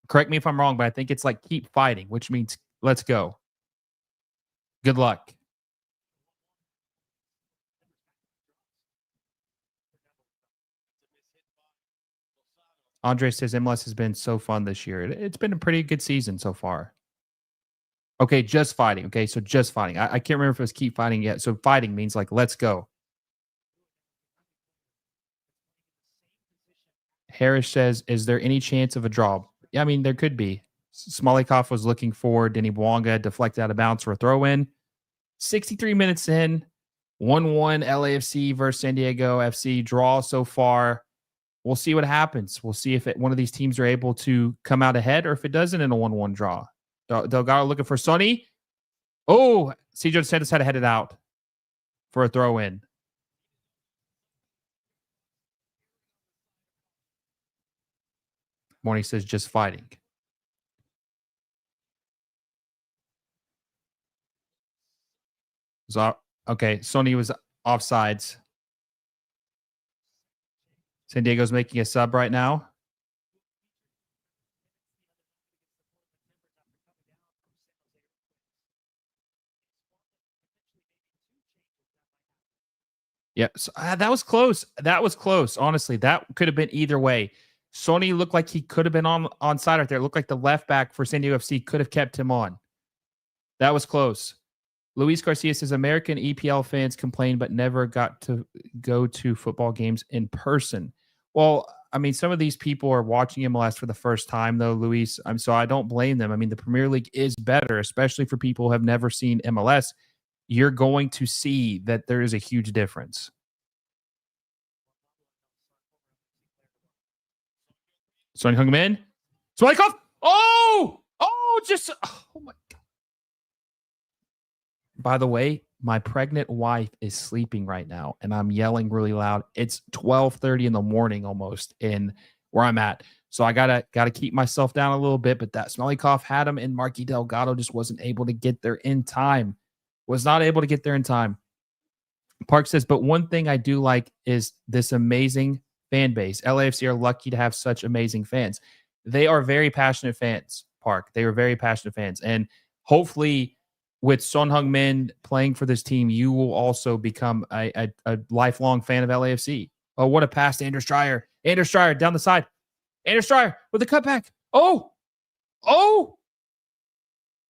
Correct me if I'm wrong, but I think it's like keep fighting, which means let's go. Good luck. Andre says MLS has been so fun this year. It's been a pretty good season so far. Okay, just fighting. Okay, so just fighting. I can't remember if it was keep fighting yet. So fighting means like let's go. Harris says, "Is there any chance of a draw?" Yeah, I mean there could be. Smolikoff was looking for Denny Bouanga, deflected out of bounds for a throw in. 63 minutes in, 1-1 LAFC versus San Diego FC draw so far. We'll see what happens. We'll see if one of these teams are able to come out ahead or if it doesn't in a 1-1 draw. Delgado looking for Sonny. Oh, CJ DeSantos had to head it out for a throw in. Morning says just fighting. So, okay, Sonny was offsides. San Diego's making a sub right now. Yeah, so, that was close. That was close. Honestly, that could have been either way. Sonny looked like he could have been on side right there. It looked like the left back for San Diego FC could have kept him on. That was close. Luis Garcia says American EPL fans complain but never got to go to football games in person. Well, I mean, some of these people are watching MLS for the first time, though, Luis. So I don't blame them. I mean, the Premier League is better, especially for people who have never seen MLS. You're going to see that there is a huge difference. Son Heung-min. Swalikoff. Oh, my God. By the way, my pregnant wife is sleeping right now, and I'm yelling really loud. It's 12:30 in the morning almost in where I'm at. So I gotta keep myself down a little bit, but that Smellykoff had him, and Marky Delgado just wasn't able to get there in time. Was not able to get there in time. Park says, but one thing I do like is this amazing fan base. LAFC are lucky to have such amazing fans. They are very passionate fans, Park. They are very passionate fans. And hopefully with Son Heung-min playing for this team, you will also become a lifelong fan of LAFC. Oh, what a pass to Andrew Stryer. Andrew Stryer down the side. Andrew Stryer with the cutback. Oh.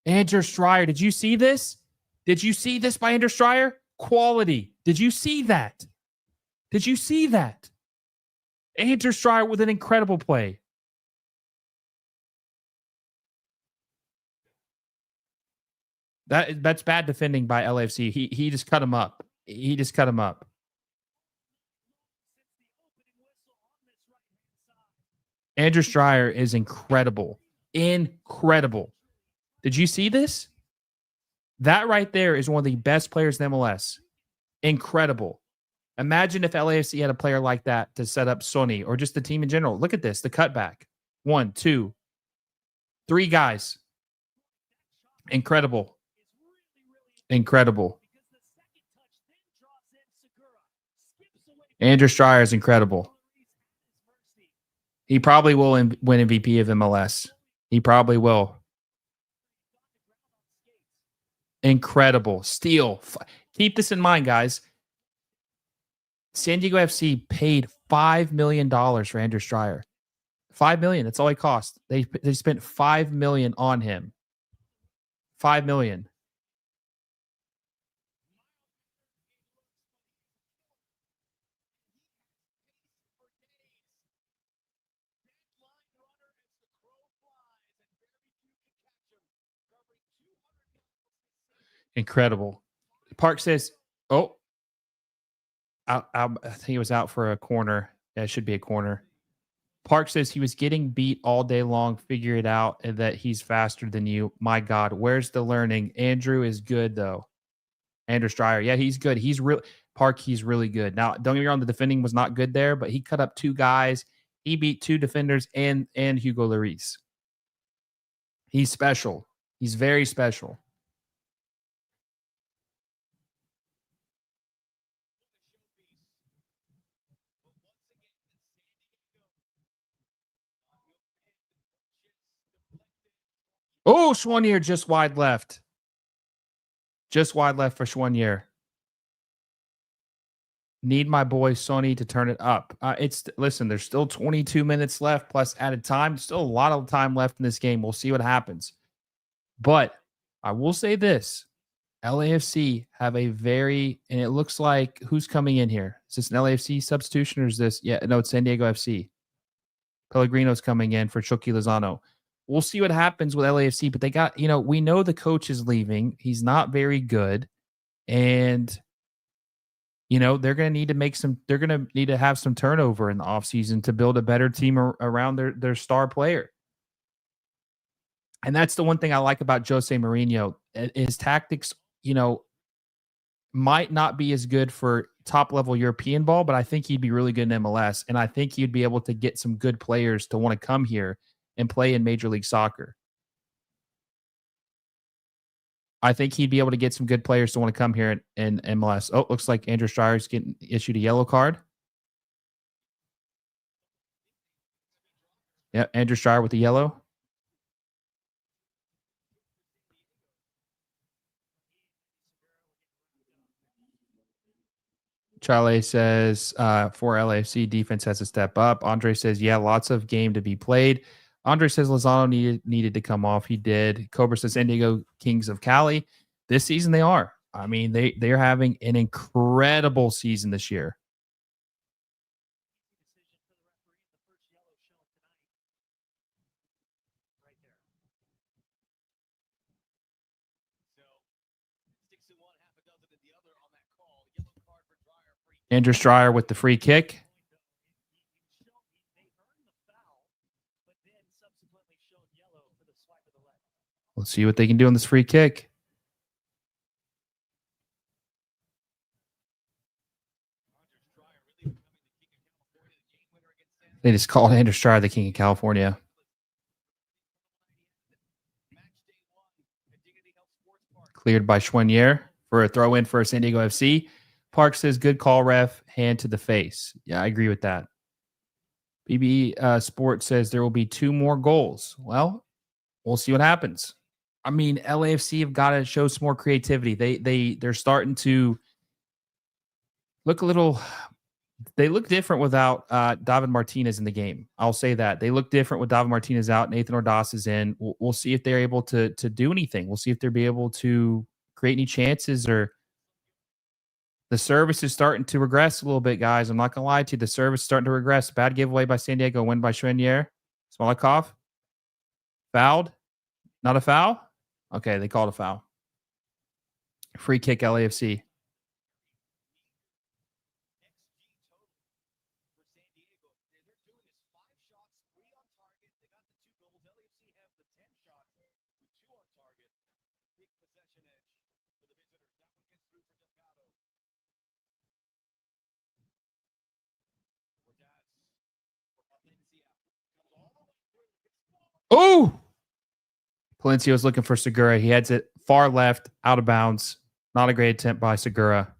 Andrew Stryer, did you see this? Did you see this by Andrew Stryer? Quality. Did you see that? Did you see that? Andrew Stryer with an incredible play. That's bad defending by LAFC. He just cut him up. He just cut him up. Andrew Stryer is incredible. Incredible. Did you see this? That right there is one of the best players in MLS. Incredible. Imagine if LAFC had a player like that to set up Sonny or just the team in general. Look at this, the cutback. 1, 2, 3 guys. Incredible. Incredible. Andrew Stryer is incredible. He probably will win MVP of MLS. He probably will. Incredible. Steal. Keep this in mind, guys. San Diego FC paid $5 million for Andrew Stryer. $5 million. That's all he cost. They spent $5 million on him. $5 million. Incredible. Park says, I think he was out for a corner. That should be a corner. Park says he was getting beat all day long. Figure it out, and that he's faster than you. My God, where's the learning? Andrew is good, though. Andrew Stryer. Yeah, he's good. He's really good. Now, don't get me wrong, the defending was not good there, but he cut up 2 guys. He beat 2 defenders and Hugo Lloris. He's special. He's very special. Oh, Schwanier just wide left. Just wide left for Schwanier. Need my boy Sonny to turn it up. Listen, there's still 22 minutes left plus added time. Still a lot of time left in this game. We'll see what happens. But I will say this. LAFC have and it looks like, who's coming in here? Is this an LAFC substitution or is this? Yeah, no, it's San Diego FC. Pellegrino's coming in for Chucky Lozano. We'll see what happens with LAFC, but they got, we know the coach is leaving. He's not very good. And, they're going to need to have some turnover in the offseason to build a better team around their star player. And that's the one thing I like about Jose Mourinho. His tactics, might not be as good for top level European ball, but I think he'd be really good in MLS. And I think he'd be able to get some good players to want to come here and play in Major League Soccer. I think he'd be able to get some good players to want to come here in MLS. Oh, looks like Andrew Stryer's getting issued a yellow card. Yeah, Andrew Stryer with the yellow. Charlie says, for LAFC, defense has to step up. Andre says, yeah, lots of game to be played. Andre says Lozano needed to come off. He did. Cobra says San Diego Kings of Cali. This season they are. I mean, they're having an incredible season this year. Andrew Stryer with the free kick. subsequently showed yellow for the swipe of the leg. Let's see what they can do on this free kick. They just called Andrew Stryer the king of California. Cleared by Schwenier for a throw in for San Diego FC. Park says, good call, ref, hand to the face. Yeah, I agree with that. BB Sport says there will be 2 more goals. Well, we'll see what happens. I mean, LAFC have got to show some more creativity. They're starting to look a little. They look different without David Martinez in the game. I'll say that they look different with David Martinez out. Nathan Ordaz is in. We'll see if they're able to do anything. We'll see if they'll be able to create any chances. Or the service is starting to regress a little bit, guys. I'm not gonna lie to you. The service is starting to regress. Bad giveaway by San Diego. Win by Schwenier. Smolikov fouled. Not a foul. Okay, they called a foul. Free kick, LAFC. Oh! Palencia was looking for Segura. He heads it far left, out of bounds. Not a great attempt by Segura.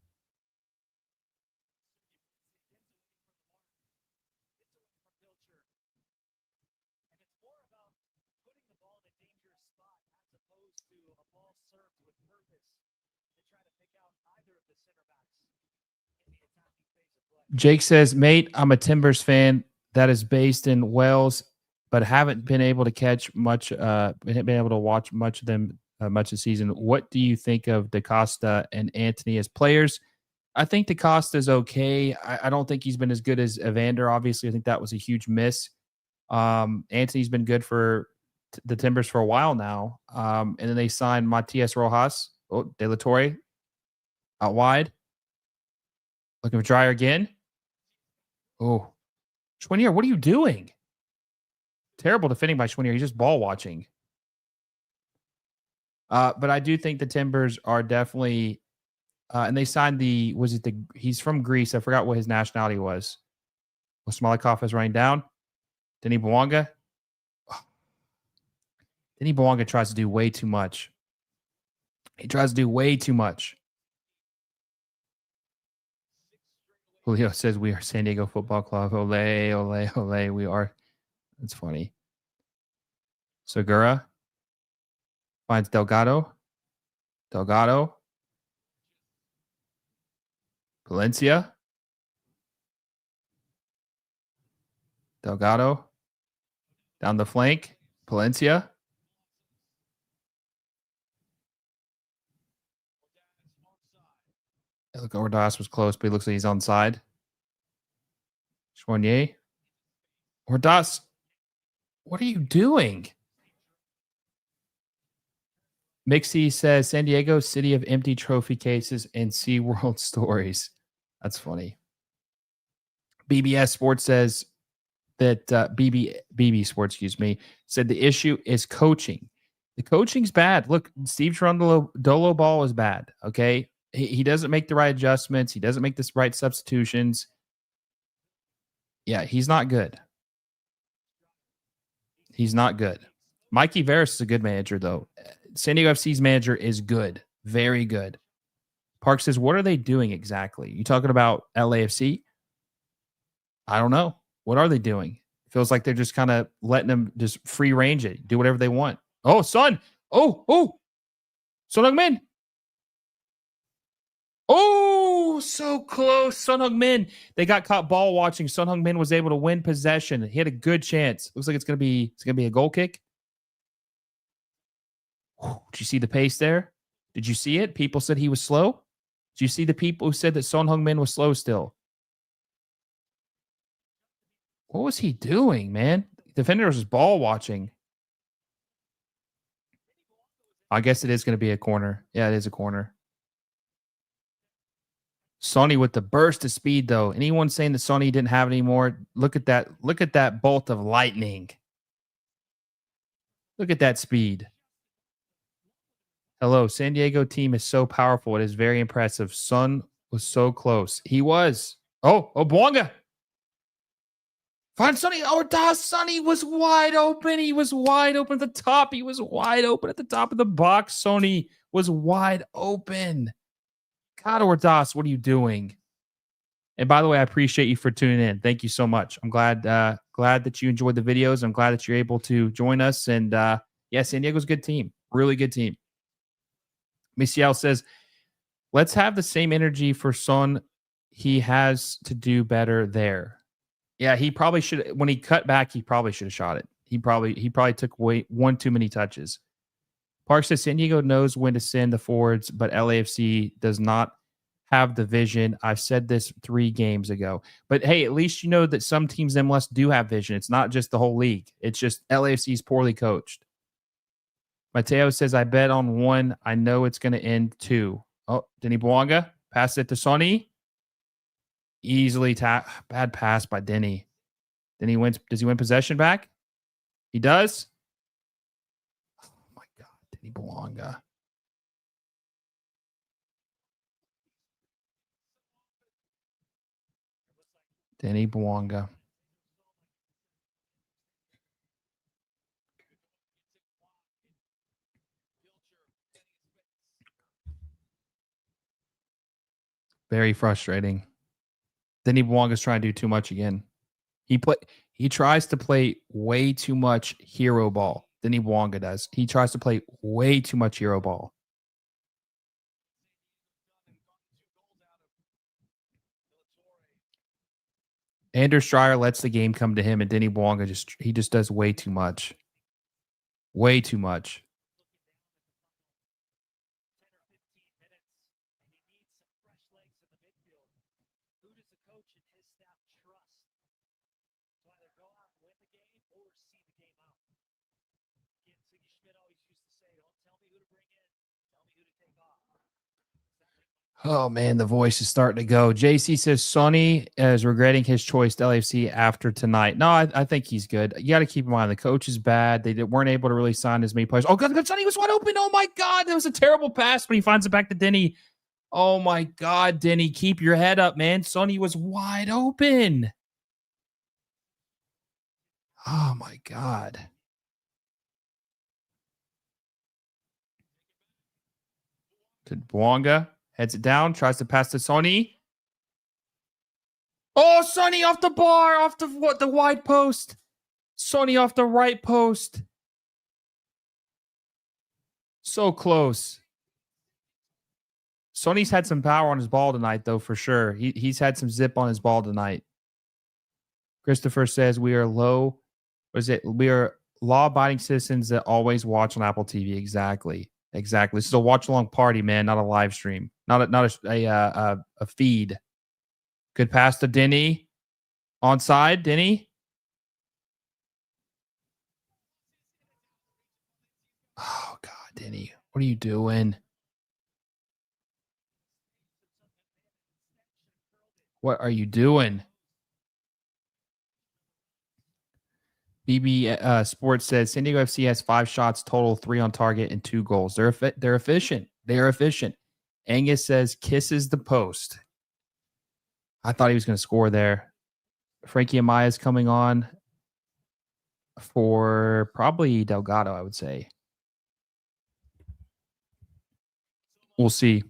Jake says, mate, I'm a Timbers fan that is based in Wales, but haven't been able to catch much, been able to watch much of them much this season. What do you think of DaCosta and Anthony as players? I think DaCosta is okay. I don't think he's been as good as Evander. Obviously, I think that was a huge miss. Anthony's been good for the Timbers for a while now. And then they signed Matias Rojas, De La Torre, out wide. Looking for Dreyer again. Oh, Schwenier, what are you doing? Terrible defending by Schwenier. He's just ball watching. But I do think the Timbers are definitely, and they signed he's from Greece. I forgot what his nationality was. Well, Smolikov is running down. Denny Bwanga. Denny Bwanga tries to do way too much. He tries to do way too much. Julio says we are San Diego Football Club. Ole, ole, ole. We are. That's funny. Segura finds Delgado. Delgado. Valencia. Delgado. Down the flank. Palencia. Look, Ordaz was close, but he looks like he's onside. Schwenier. Ordaz, what are you doing? Mixie says San Diego, city of empty trophy cases and SeaWorld stories. That's funny. BBS Sports says that BB Sports, said the issue is coaching. The coaching's bad. Look, Steve Cherundolo ball is bad. Okay. He doesn't make the right adjustments. He doesn't make the right substitutions. Yeah, he's not good. He's not good. Mikey Veras is a good manager, though. San Diego FC's manager is good. Very good. Park says, what are they doing exactly? You talking about LAFC? I don't know. What are they doing? It feels like they're just kind of letting them just free range it, do whatever they want. Oh, Son. Oh. Son Heung-min. Oh, so close. Son Heung-min. They got caught ball watching. Son Heung-min was able to win possession. He had a good chance. Looks like it's gonna be a goal kick. Did you see the pace there? Did you see it? People said he was slow. Did you see the people who said that Son Heung-min was slow still? What was he doing, man? Defender was just ball watching. I guess it is going to be a corner. Yeah, it is a corner. Sonny with the burst of speed, though. Anyone saying that Sonny didn't have it anymore? Look at that. Look at that bolt of lightning. Look at that speed. Hello, San Diego team is so powerful. It is very impressive. Son was so close. He was. Oh, Bwanga. Find Sonny. Oh, Sonny was wide open. He was wide open at the top. He was wide open at the top of the box. Sonny was wide open. God, Ordas, what are you doing? And by the way, I appreciate you for tuning in. Thank you so much. I'm glad that you enjoyed the videos. I'm glad that you're able to join us. And yeah, San Diego's a good team. Really good team. Michelle says, let's have the same energy for Son. He has to do better there. Yeah, he probably should. When he cut back, he probably should have shot it. He probably took one too many touches. Park says San Diego knows when to send the forwards, but LAFC does not have the vision. I've said this 3 games ago. But hey, at least you know that some teams in MLS do have vision. It's not just the whole league. It's just LAFC is poorly coached. Mateo says, I bet on 1. I know it's going to end 2. Oh, Denny Bwanga. Pass it to Sonny. Easily bad pass by Denny. Then he wins. Does he win possession back? He does. Oh my God, Denny Bwanga. Denny Bwanga. Very frustrating. Denny Bwanga's trying to do too much again. He tries to play way too much hero ball. Denny Bwanga does. He tries to play way too much hero ball. Anders Stryer lets the game come to him, and Denny Bwanga just does way too much. Way too much. Oh, man, the voice is starting to go. JC says Sonny is regretting his choice to LAFC after tonight. No, I think he's good. You got to keep in mind the coach is bad. They weren't able to really sign as many players. Oh, God, Sonny was wide open. Oh, my God. That was a terrible pass, but he finds it back to Denny. Oh, my God, Denny, keep your head up, man. Sonny was wide open. Oh, my God. To Bwanga. Heads it down, tries to pass to Sonny. Oh, Sonny off the bar, off the wide post. Sonny off the right post. So close. Sonny's had some power on his ball tonight, though, for sure. He's had some zip on his ball tonight. Christopher says we are we are law-abiding citizens that always watch on Apple TV. Exactly. This is a watch-along party, man, not a live stream. Not a feed. Good pass to Denny. Onside, Denny. Oh, God, Denny. What are you doing? What are you doing? BB Sports says San Diego FC has 5 shots total, 3 on target, and 2 goals. They're efficient. They are efficient. Angus says kisses the post. I thought he was going to score there. Frankie Amaya is coming on for probably Delgado, I would say. We'll see.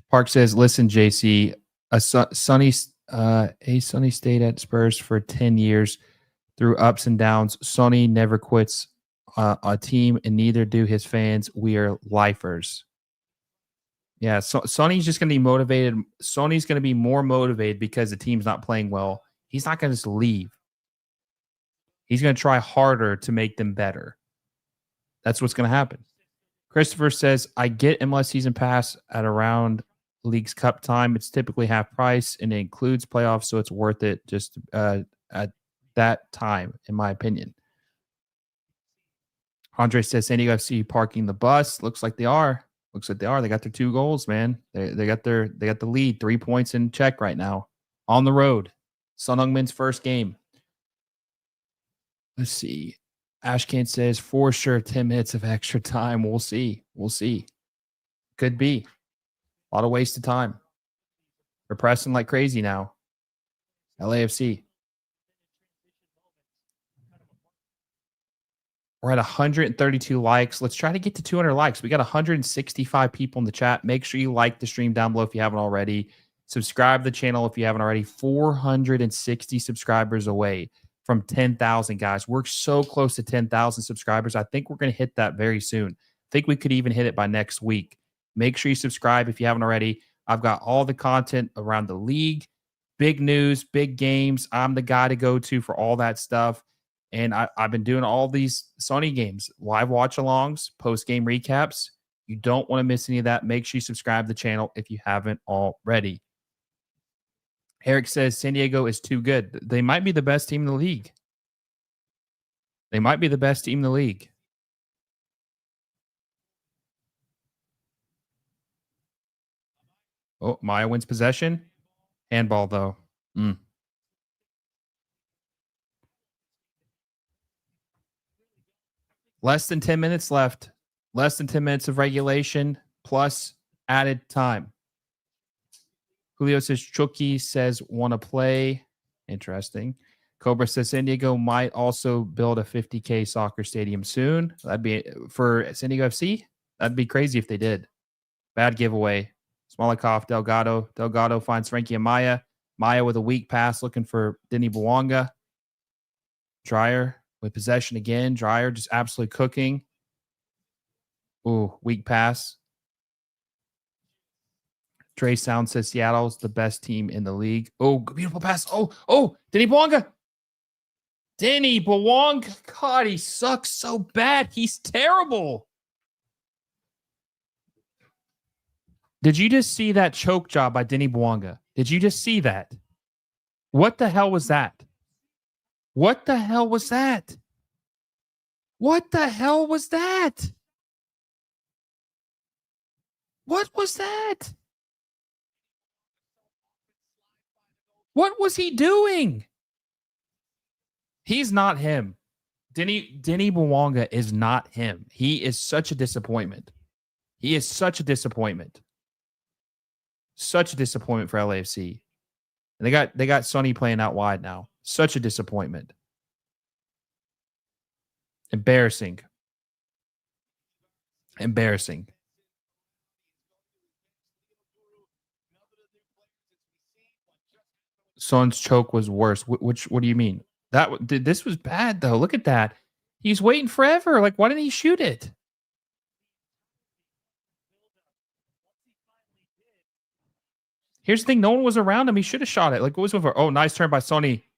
Park says, listen, JC, Sonny stayed at Spurs for 10 years through ups and downs. Sonny never quits a team, and neither do his fans. We are lifers. Yeah, so Sonny's just going to be motivated. Sonny's going to be more motivated because the team's not playing well. He's not going to just leave. He's going to try harder to make them better. That's what's going to happen. Christopher says, I get MLS season pass at around League's Cup time. It's typically half price, and it includes playoffs, so it's worth it just at that time, in my opinion. Andre says, San Diego FC parking the bus. Looks like they are. Looks like they are. They got their 2 goals, man. They got the lead, 3 points in check right now. On the road. Son Heung-min's first game. Let's see. Ashcan says for sure 10 minutes of extra time. We'll see. We'll see. Could be. A lot of wasted time. We're pressing like crazy now. LAFC. We're at 132 likes. Let's try to get to 200 likes. We got 165 people in the chat. Make sure you like the stream down below if you haven't already. Subscribe to the channel if you haven't already. 460 subscribers away from 10,000, guys. We're so close to 10,000 subscribers. I think we're going to hit that very soon. I think we could even hit it by next week. Make sure you subscribe if you haven't already. I've got all the content around the league, big news, big games. I'm the guy to go to for all that stuff. And I've been doing all these Sony games, live watch-alongs, post-game recaps. You don't want to miss any of that. Make sure you subscribe to the channel if you haven't already. Eric says San Diego is too good. They might be the best team in the league. They might be the best team in the league. Oh, Maya wins possession. Handball, though. Less than 10 minutes left. Less than 10 minutes of regulation plus added time. Julio says Chucky says want to play. Interesting. Cobra says San Diego might also build a 50K soccer stadium soon. That'd be for San Diego FC. That'd be crazy if they did. Bad giveaway. Smolikov, Delgado. Delgado finds Frankie and Maya. Maya with a weak pass looking for Denny Bwanga. Dreyer with possession again. Dreyer just absolutely cooking. Ooh, weak pass. Trey Sound says Seattle's the best team in the league. Oh, beautiful pass. Oh, Denny Bwanga. Denny Bwanga. God, he sucks so bad. He's terrible. Did you just see that choke job by Denny Bwanga? Did you just see that? What the hell was that? What the hell was that? What the hell was that? What was that? What was he doing? He's not him. Denny Bwanga is not him. He is such a disappointment. He is such a disappointment. Such a disappointment for LAFC. And they got Sonny playing out wide now. Such a disappointment. Embarrassing. Embarrassing. Son's choke was worse. What do you mean? This was bad though. Look at that. He's waiting forever. Like, why didn't he shoot it? Here's the thing. No one was around him. He should have shot it. Like, what was over? Oh, nice turn by Sonny.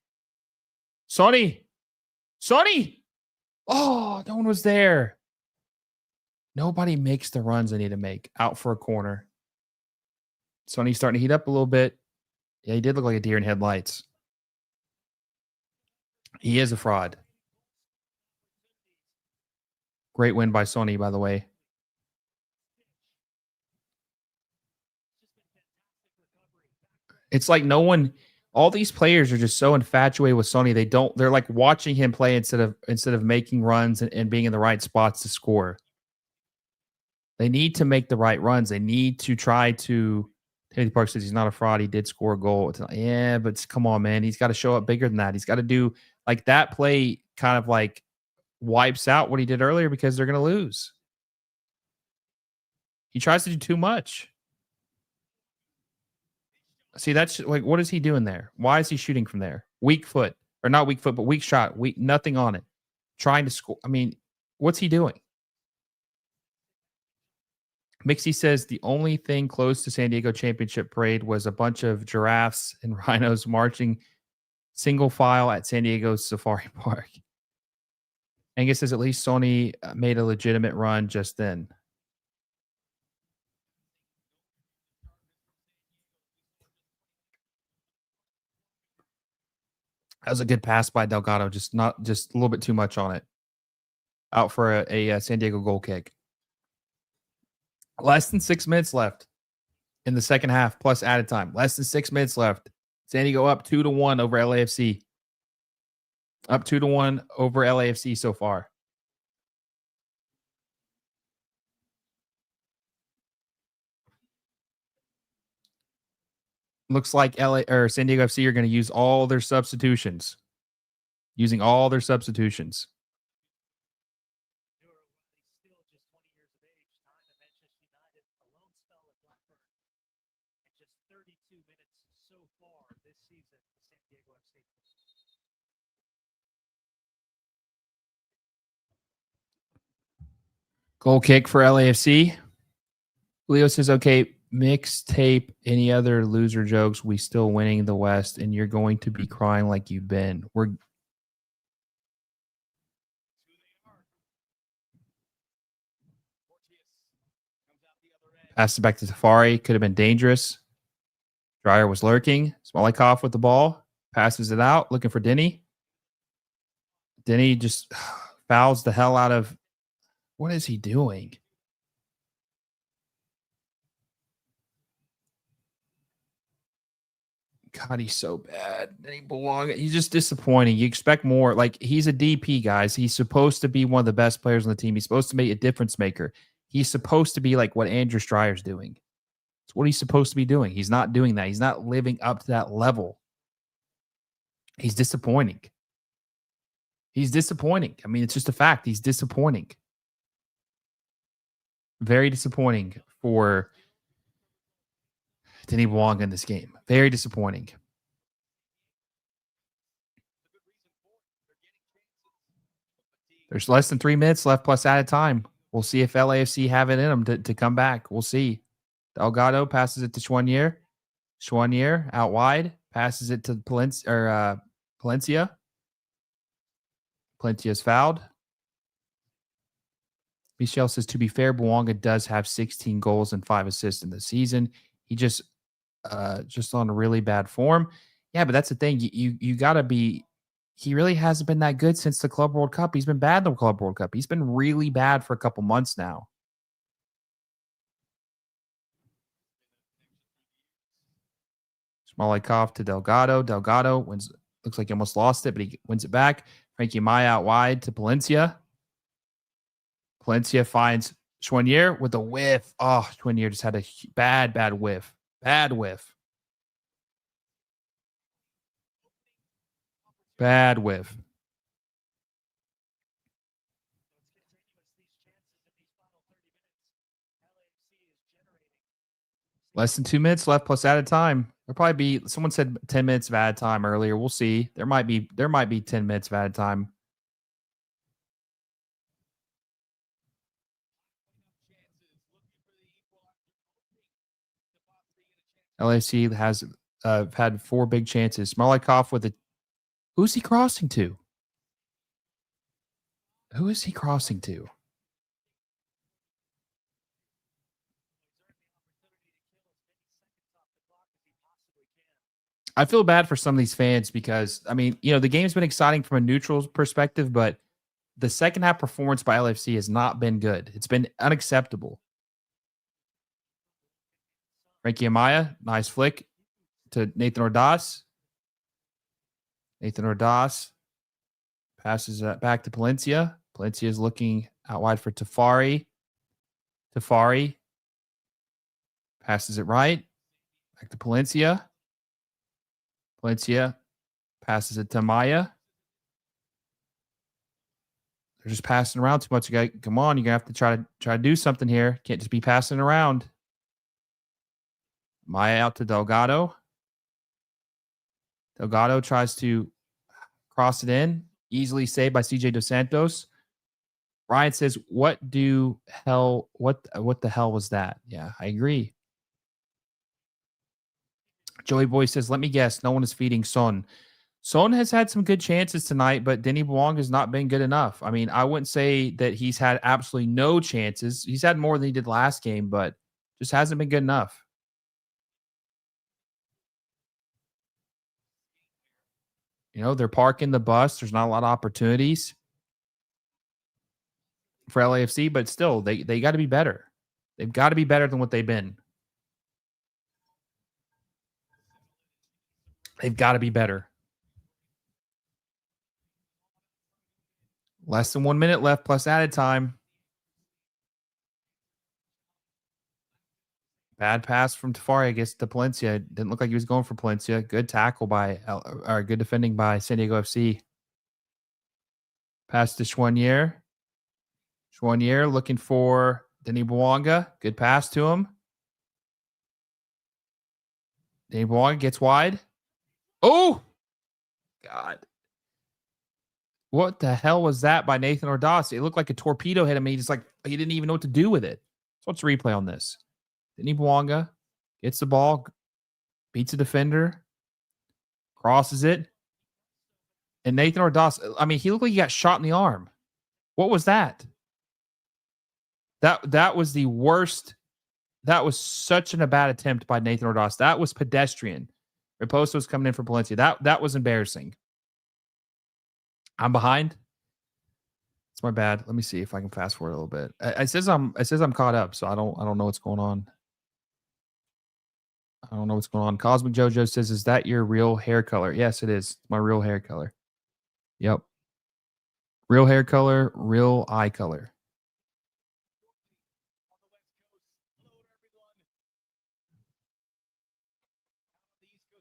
Sonny. Oh, no one was there. Nobody makes the runs they need to make. Out for a corner. Sonny's starting to heat up a little bit. Yeah, he did look like a deer in headlights. He is a fraud. Great win by Sonny, by the way. It's like no one, all these players are just so infatuated with Sonny. They're like watching him play instead of making runs and being in the right spots to score. They need to make the right runs. They need to try to. Timothy Park says he's not a fraud. He did score a goal. Yeah, but come on, man. He's got to show up bigger than that. He's got to do like that play kind of like wipes out what he did earlier because they're going to lose. He tries to do too much. See, that's like, what is he doing there? Why is he shooting from there? Weak foot, or not weak foot, but weak shot. Nothing on it. Trying to score. I mean, what's he doing? Mixie says the only thing close to San Diego Championship Parade was a bunch of giraffes and rhinos marching single file at San Diego Safari Park. Angus says at least Sony made a legitimate run just then. That was a good pass by Delgado, just a little bit too much on it. Out for a San Diego goal kick. Less than 6 minutes left in the second half, plus added time. Less than 6 minutes left. San Diego up 2-1 over LAFC. Up 2-1 over LAFC so far. Looks like San Diego FC are going to use all their substitutions. Using all their substitutions. Goal kick for LAFC. Leo says, okay, mixtape, any other loser jokes, we still winning the West, and you're going to be crying like you've been. Passed it back to Safari. Could have been dangerous. Dreyer was lurking. Smolikov with the ball. Passes it out. Looking for Denny. Denny just fouls the hell out of... What is he doing? God, he's so bad. He's just disappointing. You expect more. Like, he's a DP, guys. He's supposed to be one of the best players on the team. He's supposed to be a difference maker. He's supposed to be like what Andrew Streyer's doing. It's what he's supposed to be doing. He's not doing that. He's not living up to that level. He's disappointing. He's disappointing. I mean, it's just a fact. He's disappointing. Very disappointing for Denny Wong in this game. Very disappointing. There's less than 3 minutes left plus added time. We'll see if LAFC have it in them to come back. We'll see. Delgado passes it to Chouanier. Chouanier out wide. Passes it to Palencia. Palencia's fouled. Michelle says, to be fair, Bouanga does have 16 goals and 5 assists in the season. He just on a really bad form. Yeah, but that's the thing. You got to be... He really hasn't been that good since the Club World Cup. He's been bad in the Club World Cup. He's been really bad for a couple months now. Smolikov to Delgado. Delgado wins. Looks like he almost lost it, but he wins it back. Frankie Maya out wide to Palencia. Palencia finds Chouanier with a whiff. Oh, Chouanier just had a bad whiff. Bad whiff. Bad whiff. Less than 2 minutes left plus added time. There'll probably be, someone said 10 minutes of added time earlier. We'll see. There might be 10 minutes of added time. LAFC has had 4 big chances. Smolikov with a... Who's he crossing to? Who is he crossing to? I feel bad for some of these fans because, I mean, you know, the game's been exciting from a neutral perspective, but the second half performance by LAFC has not been good. It's been unacceptable. Frankie Amaya, nice flick to Nathan Ordaz. Nathan Ordaz passes back to Palencia. Palencia is looking out wide for Tafari. Tafari passes it right. Back to Palencia. Palencia passes it to Maya. They're just passing around too much. Come on, you're gonna have to try to do something here. Can't just be passing around. Maya out to Delgado. Delgado tries to cross it in. Easily saved by CJ Dos Santos. Ryan says, what the hell was that? Yeah, I agree. Joey Boy says, let me guess, no one is feeding Son. Son has had some good chances tonight, but Denny Bouang has not been good enough. I mean, I wouldn't say that he's had absolutely no chances. He's had more than he did last game, but just hasn't been good enough. You know, they're parking the bus. There's not a lot of opportunities for LAFC, but still, they got to be better. They've got to be better than what they've been. They've got to be better. Less than 1 minute left plus added time. Bad pass from Tafari, I guess, to Palencia. Didn't look like he was going for Palencia. Good tackle or good defending by San Diego FC. Pass to Chouanier. Chouanier looking for Denis Bouanga. Good pass to him. Denis Bouanga gets wide. Oh! God. What the hell was that by Nathan Ordaz? It looked like a torpedo hit him. He didn't even know what to do with it. So let's replay on this. Denis Bouanga gets the ball, beats a defender, crosses it. And Nathan Ordaz, I mean, he looked like he got shot in the arm. What was that? That was the worst. That was such a bad attempt by Nathan Ordaz. That was pedestrian. Raposo was coming in for Palencia. That was embarrassing. I'm behind. It's my bad. Let me see if I can fast forward a little bit. It says I'm caught up, so I don't know what's going on. I don't know what's going on. Cosmic Jojo says, "Is that your real hair color?" Yes, it is. My real hair color. Yep. Real hair color, real eye color.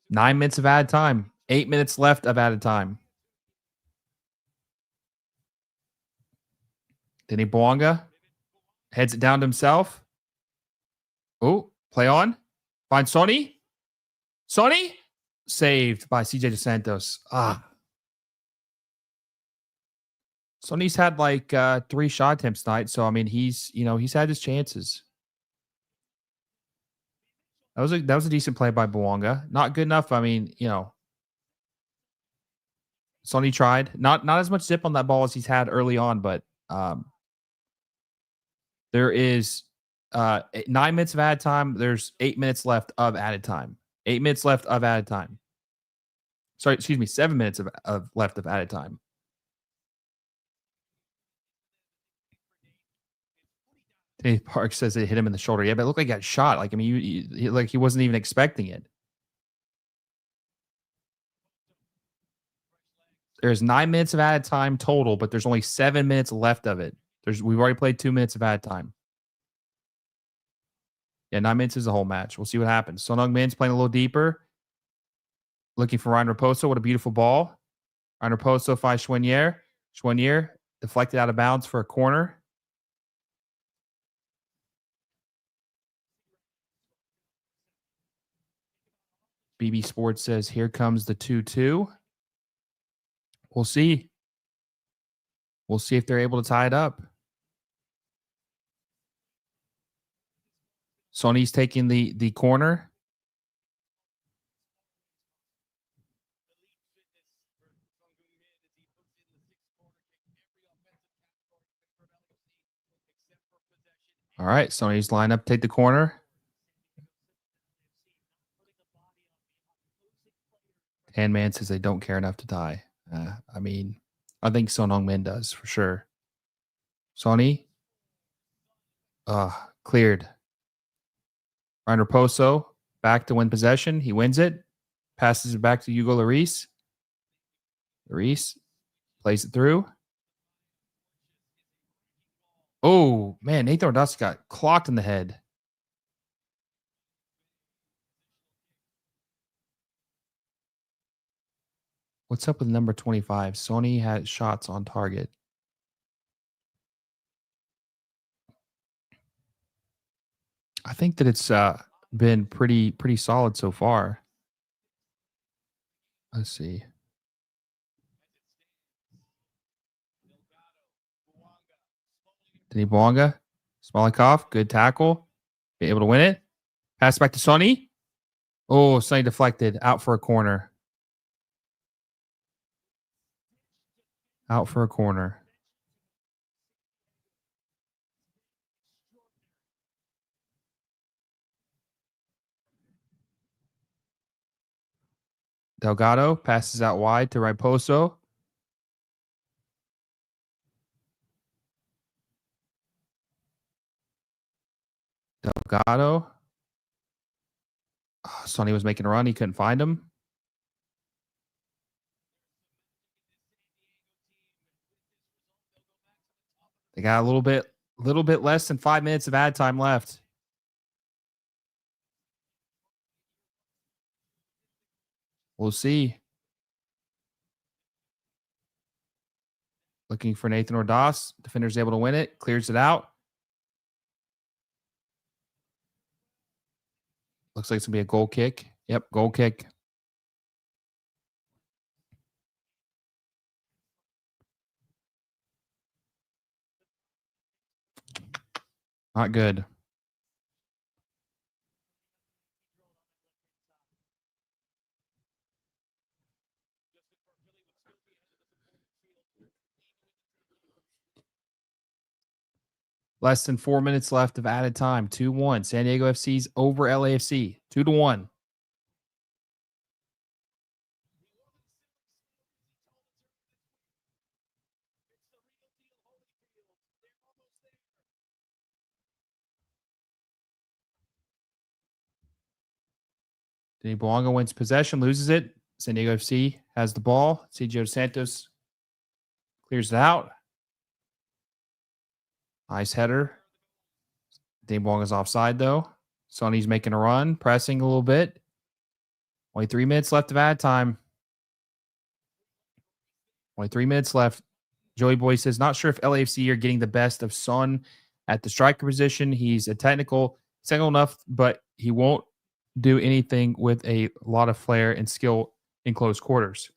Nine minutes of added time. 8 minutes left of added time. Denis Bouanga heads it down to himself. Oh, play on. Find Sonny. Sonny saved by CJ Dos Santos. Sonny's had like 3 shot attempts tonight, so I mean he's had his chances. That was a decent play by Bouanga. Not good enough. I mean, Sonny tried. Not as much zip on that ball as he's had early on, but there is 9 minutes of added time. There's 8 minutes left of added time. 8 minutes left of added time. Sorry, excuse me, 7 minutes of left of added time. Dave Park says it hit him in the shoulder. Yeah, but it looked like he got shot. Like, I mean, he wasn't even expecting it. There's 9 minutes of added time total, but there's only 7 minutes left of it. We've already played 2 minutes of added time. Yeah, 9 minutes is the whole match. We'll see what happens. Son Heung-min's playing a little deeper. Looking for Ryan Raposo. What a beautiful ball. Ryan Raposo finds Chouanier. Chouanier deflected out of bounds for a corner. BB Sports says, here comes the 2-2. We'll see. We'll see if they're able to tie it up. Sonny's taking the corner. All right, Sonny's line up, take the corner. Handman says they don't care enough to tie. I mean, I think Son Heung-min does for sure. Sonny. Cleared. Ryan Raposo back to win possession. He wins it. Passes it back to Hugo Lloris. Lloris plays it through. Oh, man. Nathan Ordaz got clocked in the head. What's up with number 25? Sonny had shots on target. I think that it's been pretty solid so far. Let's see. Denis Bouanga. Smolikov. Good tackle. Be able to win it. Pass back to Sonny. Oh, Sonny deflected. Out for a corner. Out for a corner. Delgado passes out wide to Raposo. Delgado. Oh, Sonny was making a run. He couldn't find him. They got a little bit less than 5 minutes of ad time left. We'll see. Looking for Nathan Ordaz. Defender's able to win it. Clears it out. Looks like it's going to be a goal kick. Yep, goal kick. Not good. Less than 4 minutes left of added time. 2-1. San Diego FC's over LAFC. 2-1. Denny Bouanga wins possession, loses it. San Diego FC has the ball. Sergio Santos clears it out. Nice header. Denny Bouanga's offside, though. Sonny's making a run, pressing a little bit. Only 3 minutes left of add time. Only 3 minutes left. Joey Boy says, not sure if LAFC are getting the best of Son at the striker position. He's a technical enough, but he won't do anything with a lot of flair and skill in close quarters.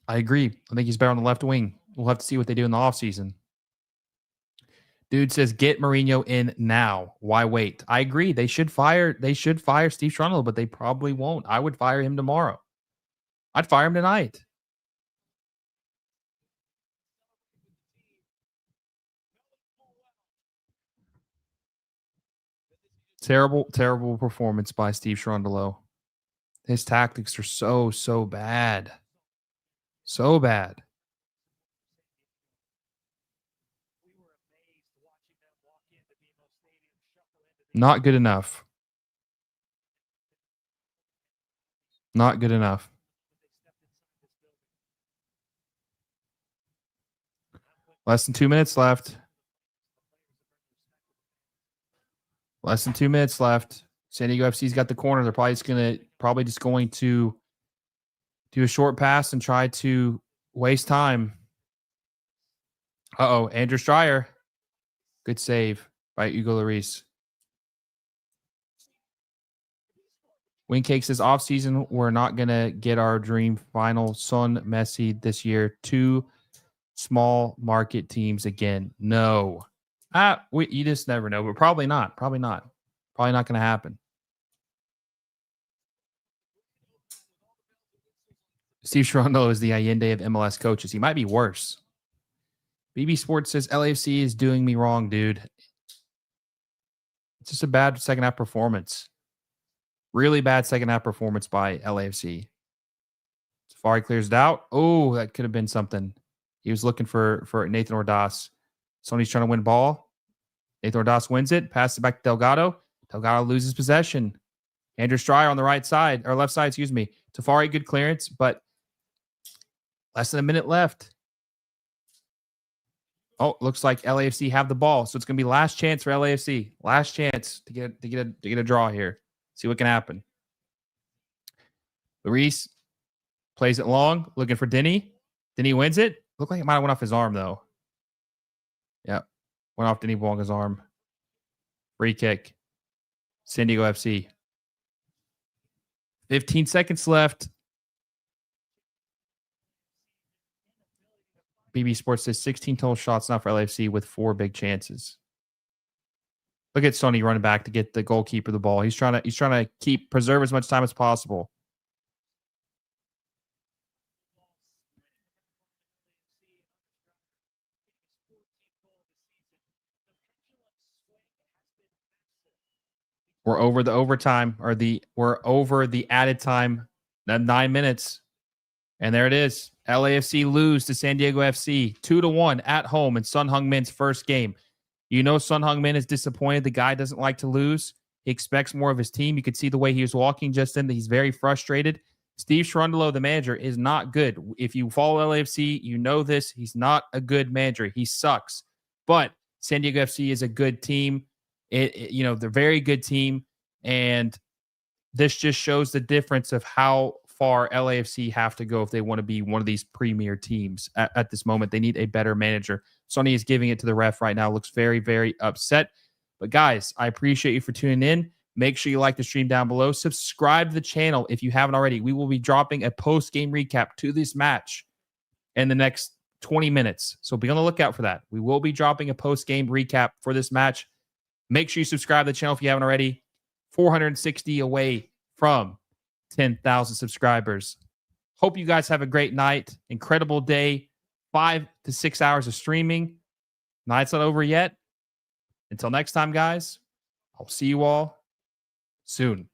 I agree. I think he's better on the left wing. We'll have to see what they do in the offseason. Dude says, get Mourinho in now. Why wait? I agree. They should fire Steve Cherundolo, but they probably won't. I would fire him tomorrow. I'd fire him tonight. Terrible performance by Steve Cherundolo. His tactics are so bad. So bad. Not good enough. Not good enough. Less than 2 minutes left. Less than 2 minutes left. San Diego FC's got the corner. They're probably just going to do a short pass and try to waste time. Andrew Stryer. Good save by Hugo Lloris. Wingcake says, offseason, we're not going to get our dream final. Son, Messi this year. 2 small market teams again. No. You just never know, but probably not. Probably not going to happen. Steve Cherundolo is the Allende of MLS coaches. He might be worse. BB Sports says, LAFC is doing me wrong, dude. It's just a bad second half performance. Really bad second half performance by LAFC. Safari clears it out. Oh, that could have been something. He was looking for Nathan Ordaz. Sonny's trying to win ball. Nathan Ordaz wins it. Passes it back to Delgado. Delgado loses possession. Andrew Stryer on the right side, or left side, excuse me. Tafari, good clearance, but less than a minute left. Oh, looks like LAFC have the ball. So it's going to be last chance for LAFC. Last chance to get a draw here. See what can happen. Lloris plays it long, looking for Denny. Denny wins it. Looked like it might have went off his arm, though. Yep. Went off Denny Bouanga's arm. Free kick. San Diego FC. 15 seconds left. BB Sports says 16 total shots now for LAFC with 4 big chances. Look at Sonny running back to get the goalkeeper the ball. He's trying to preserve as much time as possible. We're over the overtime, we're over the added time, 9 minutes. And there it is. LAFC lose to San Diego FC 2-1 at home in Son Heung-min's first game. You know, Son Heung-min is disappointed. The guy doesn't like to lose. He expects more of his team. You could see the way he was walking just then that he's very frustrated. Steve Cherundolo, the manager, is not good. If you follow LAFC, you know this. He's not a good manager. He sucks. But San Diego FC is a good team. They're a very good team. And this just shows the difference of how far LAFC have to go if they want to be one of these premier teams at this moment. They need a better manager. Sonny is giving it to the ref right now. Looks very, very upset. But guys, I appreciate you for tuning in. Make sure you like the stream down below. Subscribe to the channel if you haven't already. We will be dropping a post-game recap to this match in the next 20 minutes. So be on the lookout for that. We will be dropping a post-game recap for this match. Make sure you subscribe to the channel if you haven't already. 460 away from 10,000 subscribers. Hope you guys have a great night. Incredible day. 5 to 6 hours of streaming. Night's not over yet. Until next time, guys, I'll see you all soon.